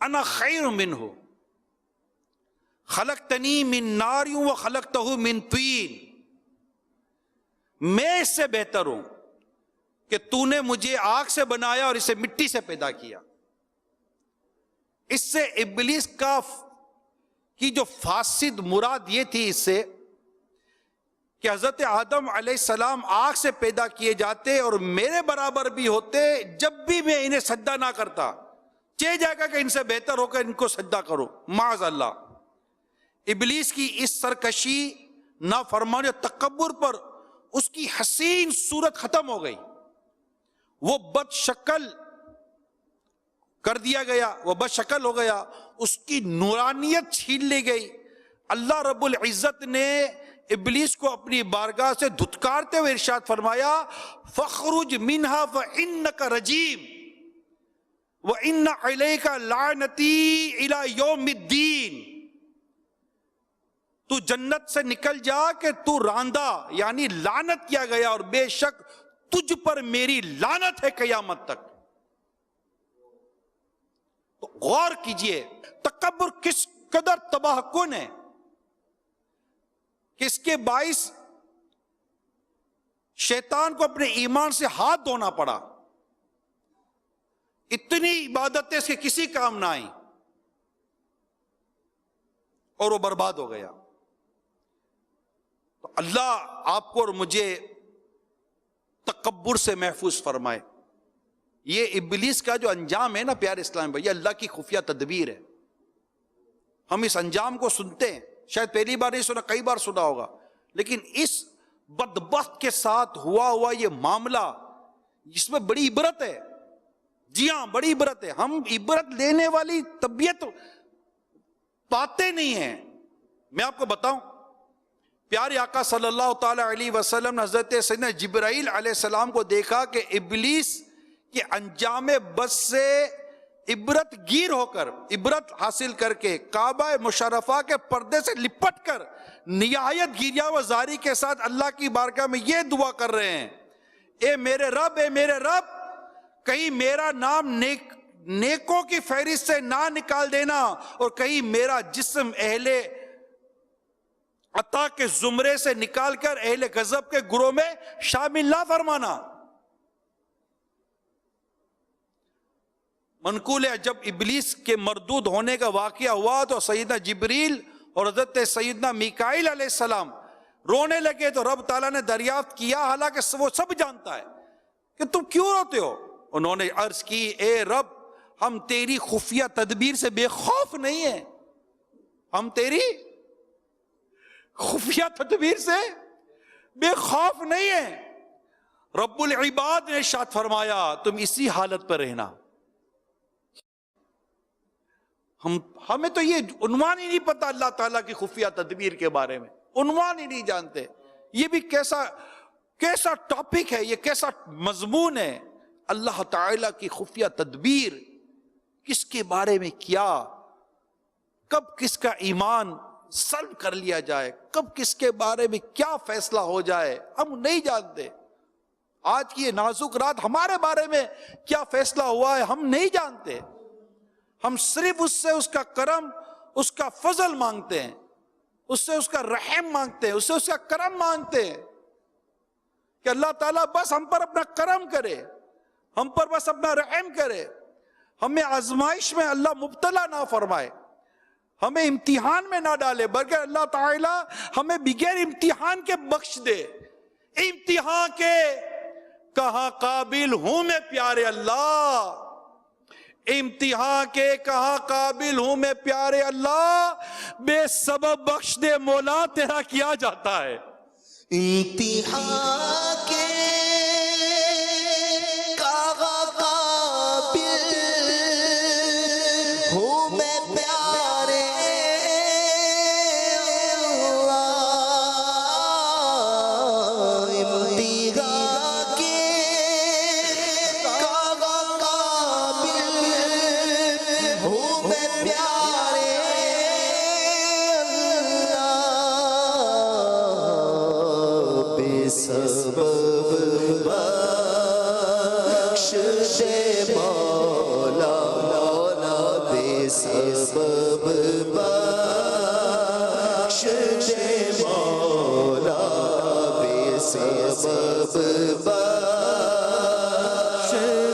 انا خیر منہ خلقتنی من نار و خلقتہ من طین. میں اس سے بہتر ہوں کہ تو نے مجھے آگ سے بنایا اور اسے مٹی سے پیدا کیا. اس سے ابلیس کی جو فاسد مراد یہ تھی اس سے کہ حضرت آدم علیہ السلام آگ سے پیدا کیے جاتے اور میرے برابر بھی ہوتے، جب بھی میں انہیں سجدہ نہ کرتا چاہے جائے گا کہ ان سے بہتر ہو کر ان کو سجدہ کرو. معاذ اللہ. ابلیس کی اس سرکشی، نافرمانی اور تکبر پر اس کی حسین صورت ختم ہو گئی. وہ بد شکل کر دیا گیا، وہ بد شکل ہو گیا، اس کی نورانیت چھین لی گئی. اللہ رب العزت نے ابلیس کو اپنی بارگاہ سے دھتکارتے ہوئے ارشاد فرمایا فَخْرُجْ مِنْهَا فَإِنَّكَ رَجِيمٌ وَإِنَّ عَلَيْكَ لَعْنَتِي إِلَى يَوْمِ الدِّينِ. تو جنت سے نکل جا کہ تو راندہ یعنی لعنت کیا گیا، اور بے شک تجھ پر میری لعنت ہے قیامت تک. تو غور کیجئے تکبر کس قدر تباہ کن ہے کہ اس کے باعث شیطان کو اپنے ایمان سے ہاتھ دھونا پڑا. اتنی عبادتیں اس کے کسی کام نہ آئیں اور وہ برباد ہو گیا. تو اللہ آپ کو اور مجھے تکبر سے محفوظ فرمائے. یہ ابلیس کا جو انجام ہے نا پیارے اسلام بھائی، یہ اللہ کی خفیہ تدبیر ہے. ہم اس انجام کو سنتے ہیں، شاید پہلی بار نہیں سنا، کئی بار سنا ہوگا، لیکن اس بدبخت کے ساتھ ہوا یہ معاملہ جس میں بڑی عبرت ہے. جی ہاں بڑی عبرت ہے. ہم عبرت لینے والی طبیعت پاتے نہیں ہیں. میں آپ کو بتاؤں، پیارے آقا صلی اللہ تعالی علیہ وسلم نے حضرت سیدنا جبرائیل علیہ السلام کو دیکھا کہ ابلیس کے انجام بد سے عبرت گیر ہو کر، عبرت حاصل کر کے کعبہ مشرفہ کے پردے سے لپٹ کر نہایت گریہ و زاری کے ساتھ اللہ کی بارگاہ میں یہ دعا کر رہے ہیں، اے میرے رب کہیں میرا نام نیکوں کی فہرست سے نہ نکال دینا، اور کہیں میرا جسم اہل عطا کے زمرے سے نکال کر اہل غضب کے گروہ میں شامل نہ فرمانا. منقول ہے جب ابلیس کے مردود ہونے کا واقعہ ہوا تو سیدنا جبریل اور حضرت سیدنا میکائیل علیہ السلام رونے لگے. تو رب تعالیٰ نے دریافت کیا، حالانکہ وہ سب جانتا ہے، کہ تم کیوں روتے ہو؟ انہوں نے عرض کی، اے رب ہم تیری خفیہ تدبیر سے بے خوف نہیں ہیں، ہم تیری خفیہ تدبیر سے بے خوف نہیں ہیں. رب العباد نے ارشاد فرمایا تم اسی حالت پر رہنا. ہمیں تو یہ عنوان ہی نہیں پتا اللہ تعالیٰ کی خفیہ تدبیر کے بارے میں، عنوان ہی نہیں جانتے. یہ بھی کیسا ٹاپک ہے، یہ کیسا مضمون ہے. اللہ تعالیٰ کی خفیہ تدبیر، کس کے بارے میں کیا، کب کس کا ایمان سلب کر لیا جائے، کب کس کے بارے میں کیا فیصلہ ہو جائے، ہم نہیں جانتے. آج کی یہ نازک رات ہمارے بارے میں کیا فیصلہ ہوا ہے ہم نہیں جانتے. ہم صرف اس سے اس کا کرم، اس کا فضل مانگتے ہیں، اس سے اس کا رحم مانگتے ہیں، اس سے اس کا کرم مانگتے ہیں کہ اللہ تعالیٰ بس ہم پر اپنا کرم کرے، ہم پر بس اپنا رحم کرے، ہمیں آزمائش میں اللہ مبتلا نہ فرمائے، ہمیں امتحان میں نہ ڈالے، بلکہ اللہ تعالیٰ ہمیں بغیر امتحان کے بخش دے. امتحان کے کہاں قابل ہوں میں پیارے اللہ، امتحان کے کہاں قابل ہوں میں پیارے اللہ، بے سبب بخش دے مولا تیرا کیا جاتا ہے. امتحان کے کہاں قابل ہوں میں پیارے اللہ، امتحان کے کہاں قابل ہوں میں پیارے اللہ، بے سبب بخش دے مولا، بے سبب بخش دے مولا، بے سبب سبب بخش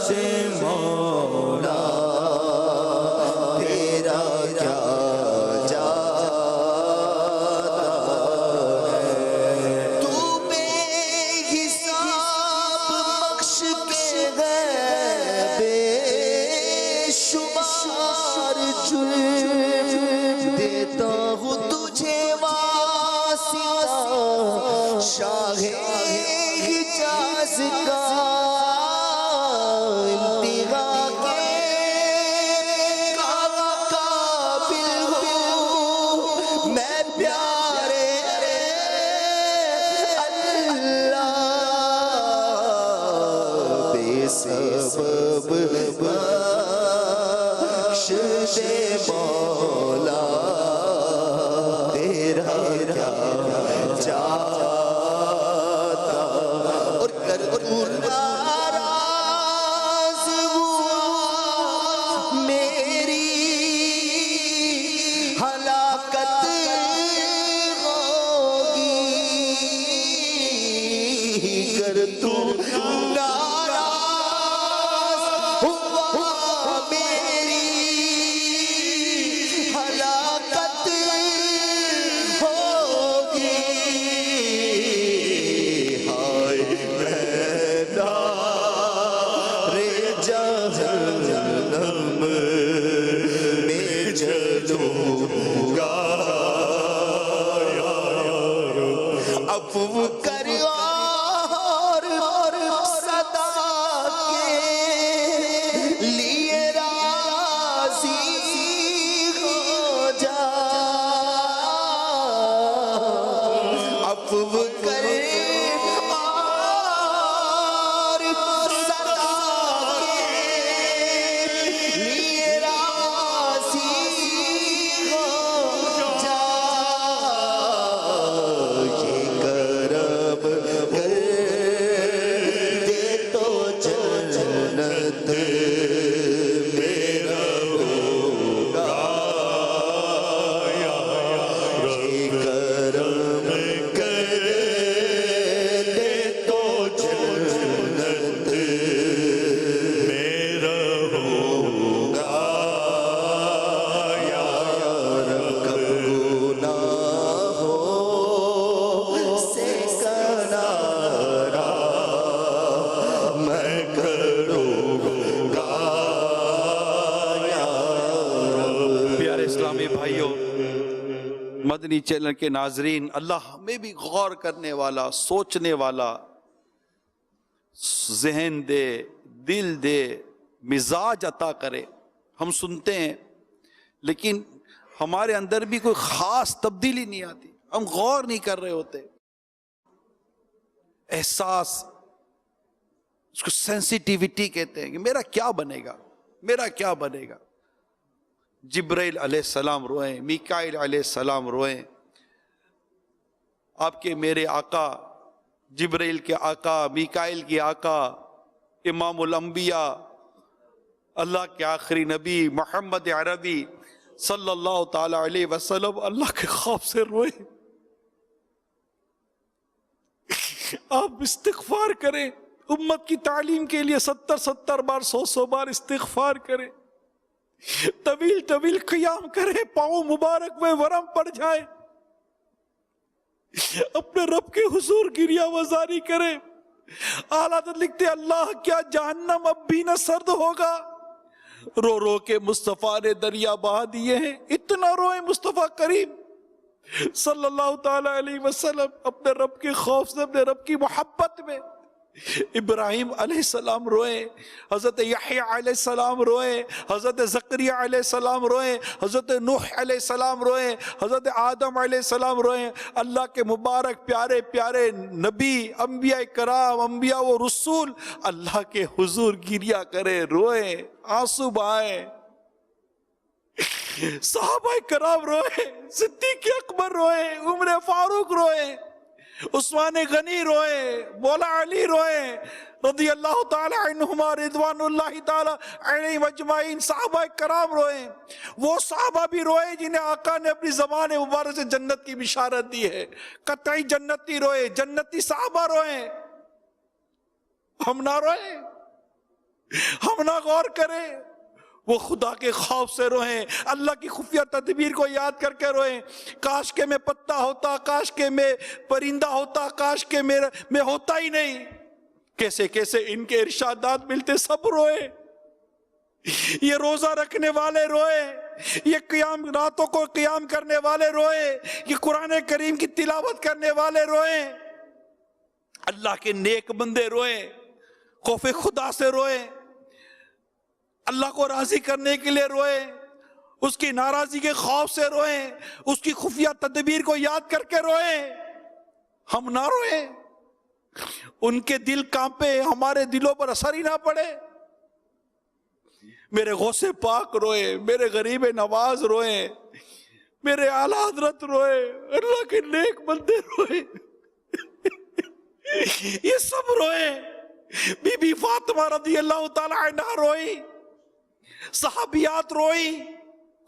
دے مولا تیرا کیا جاتا ہے تو بے حساب بخش کے ہے بے شمار جرم دیتا ہوں تجھے واسطہ شاہ حجاز کا انتہا کے قابل ہوں میں پیارے اللہ بے سبب بخش دے مولا تیرا کیا جاتا اور کر ناراض ہوا میری ہلاکت ہوگی کر تو ناراض ہوا میری ہلاکت ہوگی ہائے میدان جہنم میں جلوں گا عفو کر اور صدا کے لیے راضی ہو جا عفو کر اور صدا کے لیے راضی ہو جا یہ کرم کر دے تو جنت میرا ہوگا یہ کرم کر دے تو جنت میرا ہوگا یا رب گناہوں سے کنارہ میں کروں گا یا رب پیارے اسلامی بھائیوں، مدنی چینل کے ناظرین، اللہ ہمیں بھی غور کرنے والا، سوچنے والا ذہن دے، دل دے، مزاج عطا کرے۔ ہم سنتے ہیں لیکن ہمارے اندر بھی کوئی خاص تبدیلی نہیں آتی، ہم غور نہیں کر رہے ہوتے۔ احساس، اس کو سینسیٹیوٹی کہتے ہیں کہ میرا کیا بنے گا، میرا کیا بنے گا۔ جبرائیل علیہ السلام روئیں، میکائیل علیہ السلام روئیں، آپ کے میرے آقا، جبرائیل کے آقا، میکائیل کے آقا، امام الانبیاء، اللہ کے آخری نبی محمد عربی صلی اللہ تعالی علیہ وسلم اللہ کے خوف سے روئے۔ آپ استغفار کریں، امت کی تعلیم کے لیے 70 بار 100 بار استغفار کریں، طویل طویل قیام کریں، پاؤں مبارک میں ورم پڑ جائے، اپنے رب کے حضور گریہ وزاری کریں۔ اعلیٰ حضرت لکھتے اللہ کیا جہنم اب بھی نہ سرد ہوگا، رو رو کے مصطفیٰ نے دریا بہا دیے ہیں۔ اتنا روئے مصطفیٰ کریم صلی اللہ تعالی علیہ وسلم اپنے رب کے خوف سے، اپنے رب کی محبت میں۔ ابراہیم علیہ السلام روئے، حضرت یحییٰ علیہ السلام روئے، حضرت زکریا علیہ السلام روئے، حضرت نوح علیہ السلام روئے، حضرت آدم علیہ السلام روئے۔ اللہ کے مبارک پیارے پیارے نبی، انبیاء کرام، انبیاء و رسول اللہ کے حضور گریہ کرے، روئے، آنسو بہائے۔ صحابہ کرام روئے، صدیق اکبر روئے، عمر فاروق روئے، عثمان غنی روئے، مولا علی روئے رضی اللہ تعالی عنہما رضوان اللہ تعالی علیہم اجمعین۔ صحابہ کرام روئے، وہ صحابہ بھی روئے جنہیں آقا نے اپنی زبان مبارک سے جنت کی بشارت دی ہے، قطعی جنتی روئے، جنتی صحابہ روئے۔ ہم نہ روئیں، ہم نہ غور کریں، وہ خدا کے خوف سے روئیں، اللہ کی خفیہ تدبیر کو یاد کر کے روئیں۔ کاش کہ میں پتا ہوتا، کاش کہ میں پرندہ ہوتا، کاش کہ میں ہوتا ہی نہیں۔ کیسے کیسے ان کے ارشادات ملتے، سب روئے۔ یہ روزہ رکھنے والے روئے، یہ قیام راتوں کو قیام کرنے والے روئے، یہ قرآن کریم کی تلاوت کرنے والے روئے، اللہ کے نیک بندے روئے، خوف خدا سے روئے، اللہ کو راضی کرنے کے لیے روئے، اس کی ناراضی کے خوف سے روئے، اس کی خفیہ تدبیر کو یاد کر کے روئے۔ ہم نہ روئے، ان کے دل کانپے، ہمارے دلوں پر اثر ہی نہ پڑے۔ میرے غوث پاک روئے، میرے غریب نواز روئے، میرے اعلیٰ حضرت روئے، اللہ کے نیک بندے روئے، یہ سب روئے۔ بی بی فاطمہ رضی اللہ تعالی عنہ روئی، صحابیات روئی،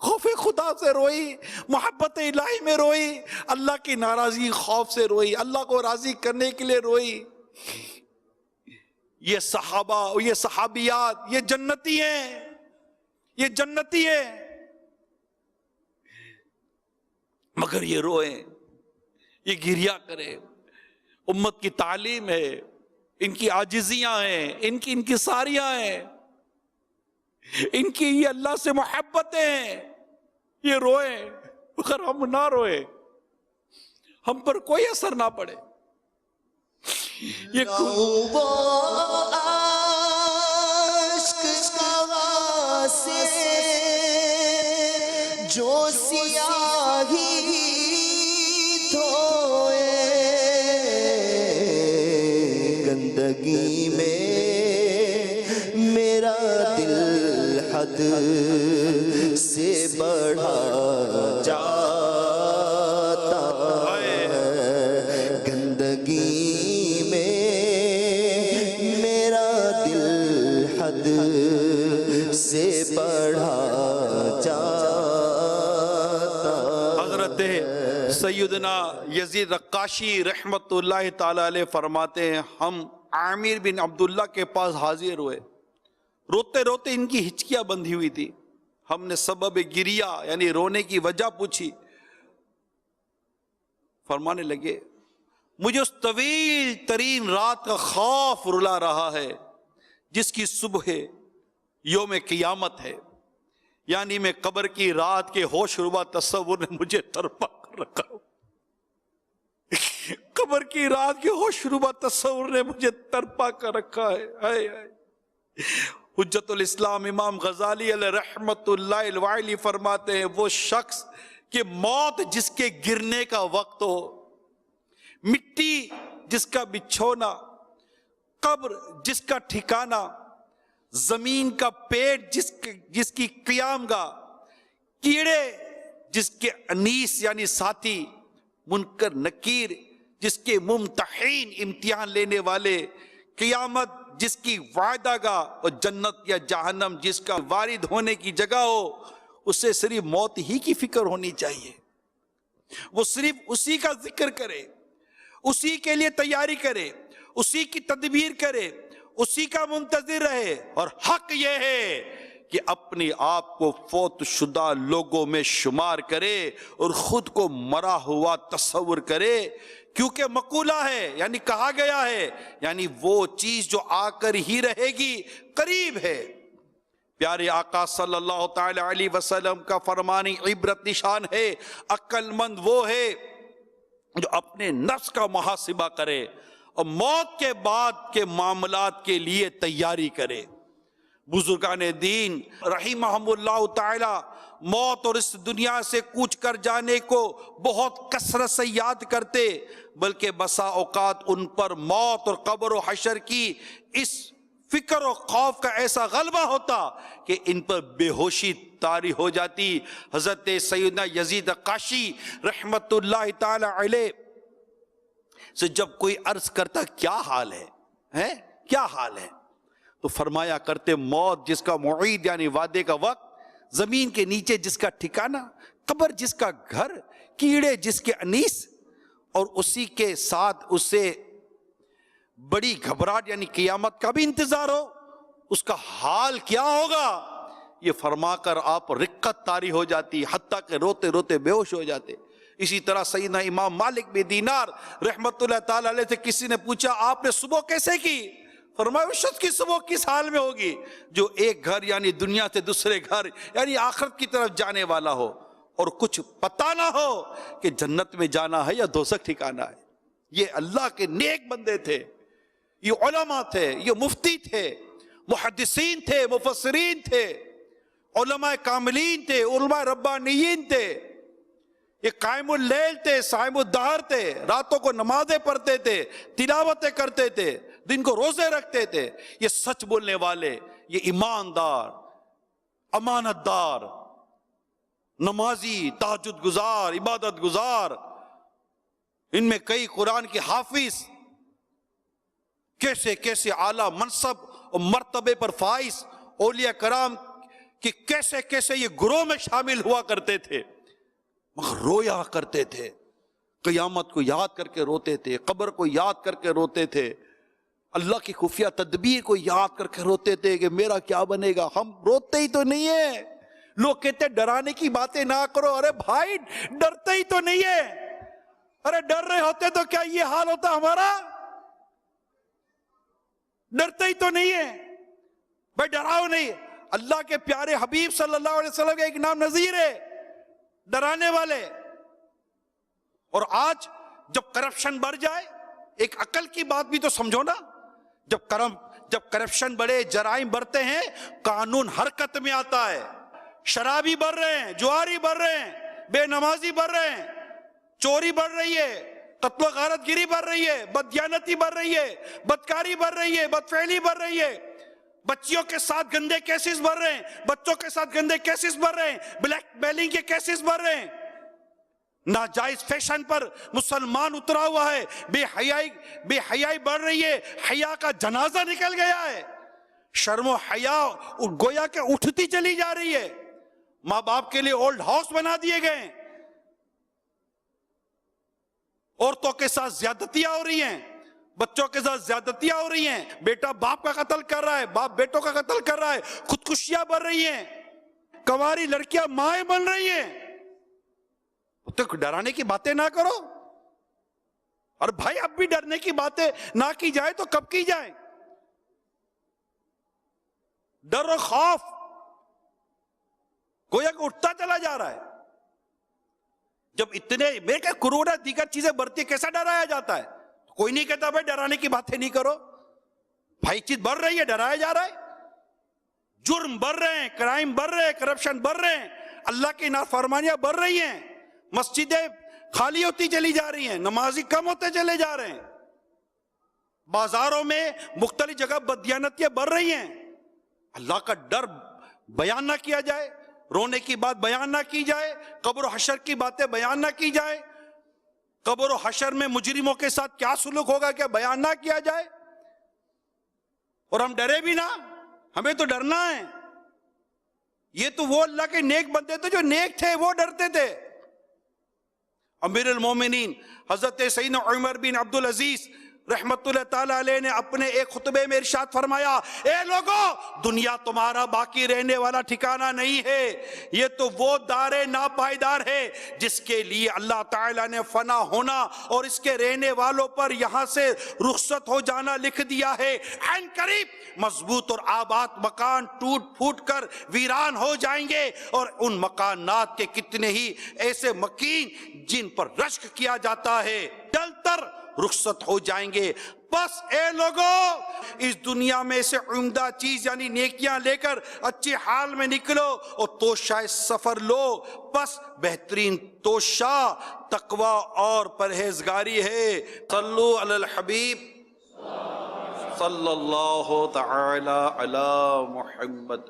خوف خدا سے روئی، محبت الہی میں روئی، اللہ کی ناراضی خوف سے روئی، اللہ کو راضی کرنے کے لیے روئی۔ یہ صحابہ، یہ صحابیات، یہ جنتی ہیں، یہ جنتی ہیں، مگر یہ روئیں، یہ گریہ کریں۔ امت کی تعلیم ہے، ان کی عاجزیاں ہیں، ان کی انکساریاں ہیں، ان کی یہ اللہ سے محبتیں ہیں، یہ روئیں، مگر ہم نہ روئیں، ہم پر کوئی اثر نہ پڑے۔ یہ وہ عشق کا سے جو سیاہی دھوئے گندگی میں میرا دل حد سے بڑھا جاتا ہے، گندگی میں میرا دل حد سے بڑھا جاتا۔ حضرت سیدنا یزید رقاشی رحمت اللہ تعالی علیہ فرماتے ہیں، ہم عامر بن عبداللہ کے پاس حاضر ہوئے، روتے روتے ان کی ہچکیاں بندھی ہوئی تھی، ہم نے سبب گریہ یعنی رونے کی وجہ پوچھی، فرمانے لگے مجھے اس طویل ترین رات کا خوف رلا رہا ہے جس کی صبح یوم قیامت ہے، یعنی میں قبر کی رات کے ہوش ربا تصور نے مجھے تڑپا کر رکھا، قبر کی رات کے ہوش ربا تصور نے مجھے تڑپا کر رکھا ہے۔ حجت الاسلام امام غزالی علیہ رحمت اللہ الوائلی فرماتے ہیں، وہ شخص کہ موت جس کے گرنے کا وقت ہو، مٹی جس کا بچھونا، قبر جس کا ٹھکانہ، زمین کا پیٹ جس کی قیام گاہ، کیڑے جس کے انیس یعنی ساتھی، منکر نکیر جس کے ممتحین امتحان لینے والے، قیامت جس کی وعدہ گاہ، اور جنت یا جہنم جس کا وارد ہونے کی جگہ ہو، اسے صرف موت ہی کی فکر ہونی چاہیے، وہ صرف اسی کا ذکر کرے، اسی کے لیے تیاری کرے، اسی کی تدبیر کرے، اسی کا منتظر رہے، اور حق یہ ہے کہ اپنے آپ کو فوت شدہ لوگوں میں شمار کرے اور خود کو مرا ہوا تصور کرے، کیونکہ مقولہ ہے یعنی کہا گیا ہے، یعنی وہ چیز جو آ کر ہی رہے گی قریب ہے۔ پیارے آقا صلی اللہ تعالی علیہ وسلم کا فرمانی عبرت نشان ہے، عقل مند وہ ہے جو اپنے نفس کا محاسبہ کرے اور موت کے بعد کے معاملات کے لیے تیاری کرے۔ بزرگان دین رحمہم اللہ تعالی موت اور اس دنیا سے کوچ کر جانے کو بہت کثرت سے یاد کرتے، بلکہ بسا اوقات ان پر موت اور قبر و حشر کی اس فکر و خوف کا ایسا غلبہ ہوتا کہ ان پر بے ہوشی طاری ہو جاتی۔ حضرت سیدنا یزید رقاشی رحمت اللہ تعالی علیہ سے جب کوئی عرض کرتا کیا حال ہے کیا حال ہے، تو فرمایا کرتے موت جس کا موعید یعنی وعدے کا وقت، زمین کے نیچے جس کا ٹھکانہ، قبر جس کا گھر، کیڑے جس کے انیس، اور اسی کے ساتھ اسے بڑی گھبراہٹ یعنی قیامت کا بھی انتظار ہو، اس کا حال کیا ہوگا، یہ فرما کر آپ رقت طاری ہو جاتی، حتیٰ کہ روتے روتے بے ہوش ہو جاتے۔ اسی طرح سیدنا امام مالک بن دینار رحمت اللہ تعالی علیہ سے کسی نے پوچھا آپ نے صبح کیسے کی؟ فرمایا اس شخص کی صبح کس حال میں ہوگی جو ایک گھر یعنی دنیا سے دوسرے گھر یعنی آخرت کی طرف جانے والا ہو اور کچھ پتہ نہ ہو کہ جنت میں جانا ہے یا دوزخ ٹھکانا ہے۔ یہ اللہ کے نیک بندے تھے، یہ علماء تھے، یہ مفتی تھے، محدثین تھے، مفسرین تھے، علماء کاملین تھے، علماء ربانیین تھے، یہ قائم اللیل تھے، صائم الدہر تھے، راتوں کو نمازیں پڑھتے تھے، تلاوتیں کرتے تھے، دن کو روزے رکھتے تھے، یہ سچ بولنے والے، یہ ایماندار، امانت دار، نمازی، تہجد گزار، عبادت گزار، ان میں کئی قرآن کے حافظ، کیسے کیسے اعلیٰ منصب اور مرتبے پر فائز اولیاء کرام کہ کیسے کیسے یہ گروہ میں شامل ہوا کرتے تھے، مگر رویا کرتے تھے، قیامت کو یاد کر کے روتے تھے، قبر کو یاد کر کے روتے تھے، اللہ کی خفیہ تدبیر کو یاد کر کے روتے تھے کہ میرا کیا بنے گا۔ ہم روتے ہی تو نہیں ہیں، لوگ کہتے ہیں ڈرانے کی باتیں نہ کرو، ارے بھائی ڈرتے ہی تو نہیں ہے، ارے ڈر رہے ہوتے تو کیا یہ حال ہوتا ہمارا؟ ڈرتے ہی تو نہیں ہے بھائی، ڈراؤ نہیں۔ اللہ کے پیارے حبیب صلی اللہ علیہ وسلم کا ایک نام نذیر ہے، ڈرانے والے۔ اور آج جب کرپشن بڑھ جائے، ایک عقل کی بات بھی تو سمجھو نا، جب کرپشن بڑھے، جرائم بڑھتے ہیں، قانون حرکت میں آتا ہے، شرابی بڑھ رہے ہیں، جواری بڑھ رہے ہیں، بے نمازی بڑھ رہے ہیں، چوری بڑھ رہی ہے، قتل و غارت گیری بڑھ رہی ہے، بددیانتی بڑھ رہی ہے، بدکاری بڑھ رہی ہے، بدفعلی بڑھ رہی ہے، بچیوں کے ساتھ گندے کیسز بڑھ رہے ہیں، بچوں کے ساتھ گندے کیسز بڑھ رہے ہیں، بلیک میلنگ کے کیسز بڑھ رہے ہیں، ناجائز فیشن پر مسلمان اترا ہوا ہے، بے حیائی بڑھ رہی ہے، حیا کا جنازہ نکل گیا ہے، شرم و حیا گویا کہ اٹھتی چلی جا رہی ہے، ماں باپ کے لیے اولڈ ہاؤس بنا دیے گئے ہیں، عورتوں کے ساتھ زیادتیاں ہو رہی ہیں، بچوں کے ساتھ زیادتیاں ہو رہی ہیں، بیٹا باپ کا قتل کر رہا ہے، باپ بیٹوں کا قتل کر رہا ہے، خودکشیاں بڑھ رہی ہیں، کنواری لڑکیاں مائیں بن رہی ہیں۔ تو ڈرانے کی باتیں نہ کرو، اور بھائی اب بھی ڈرنے کی باتیں نہ کی جائے تو کب کی جائیں؟ ڈر و خوف گویا کہ اٹھتا چلا جا رہا ہے، جب اتنے میرے کہ کروڑا دیگر چیزیں بڑھتی کیسا ڈرایا جاتا ہے؟ کوئی نہیں کہتا بھائی ڈرانے کی باتیں نہیں کرو، بھائی چیز بڑھ رہی ہے ڈرایا جا رہا ہے، جرم بڑھ رہے ہیں، کرائم بڑھ رہے ہیں، کرپشن بڑھ رہے ہیں، اللہ کی نافرمانیاں بڑھ رہی ہیں، مسجدیں خالی ہوتی چلی جا رہی ہیں، نمازی کم ہوتے چلے جا رہے ہیں، بازاروں میں مختلف جگہ بددیانتیاں بڑھ رہی ہیں۔ اللہ کا ڈر بیان نہ کیا جائے، رونے کی بات بیان نہ کی جائے، قبر و حشر کی باتیں بیان نہ کی جائے، قبر و حشر میں مجرموں کے ساتھ کیا سلوک ہوگا کیا بیان نہ کیا جائے، اور ہم ڈرے بھی نہ، ہمیں تو ڈرنا ہے۔ یہ تو وہ اللہ کے نیک بندے تھے جو نیک تھے، وہ ڈرتے تھے۔ امیر المومنین حضرت سیدنا عمر بن عبدالعزیز رحمت اللہ تعالیٰ علیہ نے اپنے ایک خطبے میں ارشاد فرمایا، اے لوگو دنیا تمہارا باقی رہنے والا ٹھکانہ نہیں ہے، یہ تو وہ دار ناپائیدار ہے جس کے لیے اللہ تعالیٰ نے فنا ہونا اور اس کے رہنے والوں پر یہاں سے رخصت ہو جانا لکھ دیا ہے۔ عین قریب مضبوط اور آباد مکان ٹوٹ پھوٹ کر ویران ہو جائیں گے، اور ان مکانات کے کتنے ہی ایسے مکین جن پر رشک کیا جاتا ہے جل تر رخصت ہو جائیں گے۔ بس اے لوگو اس دنیا میں سے عمدہ چیز یعنی نیکیاں لے کر اچھے حال میں نکلو اور توشہ سفر لو۔ بس بہترین توشہ تقوی اور پرہیزگاری ہے۔ صلو علی الحبیب صلی اللہ تعالی علی محمد۔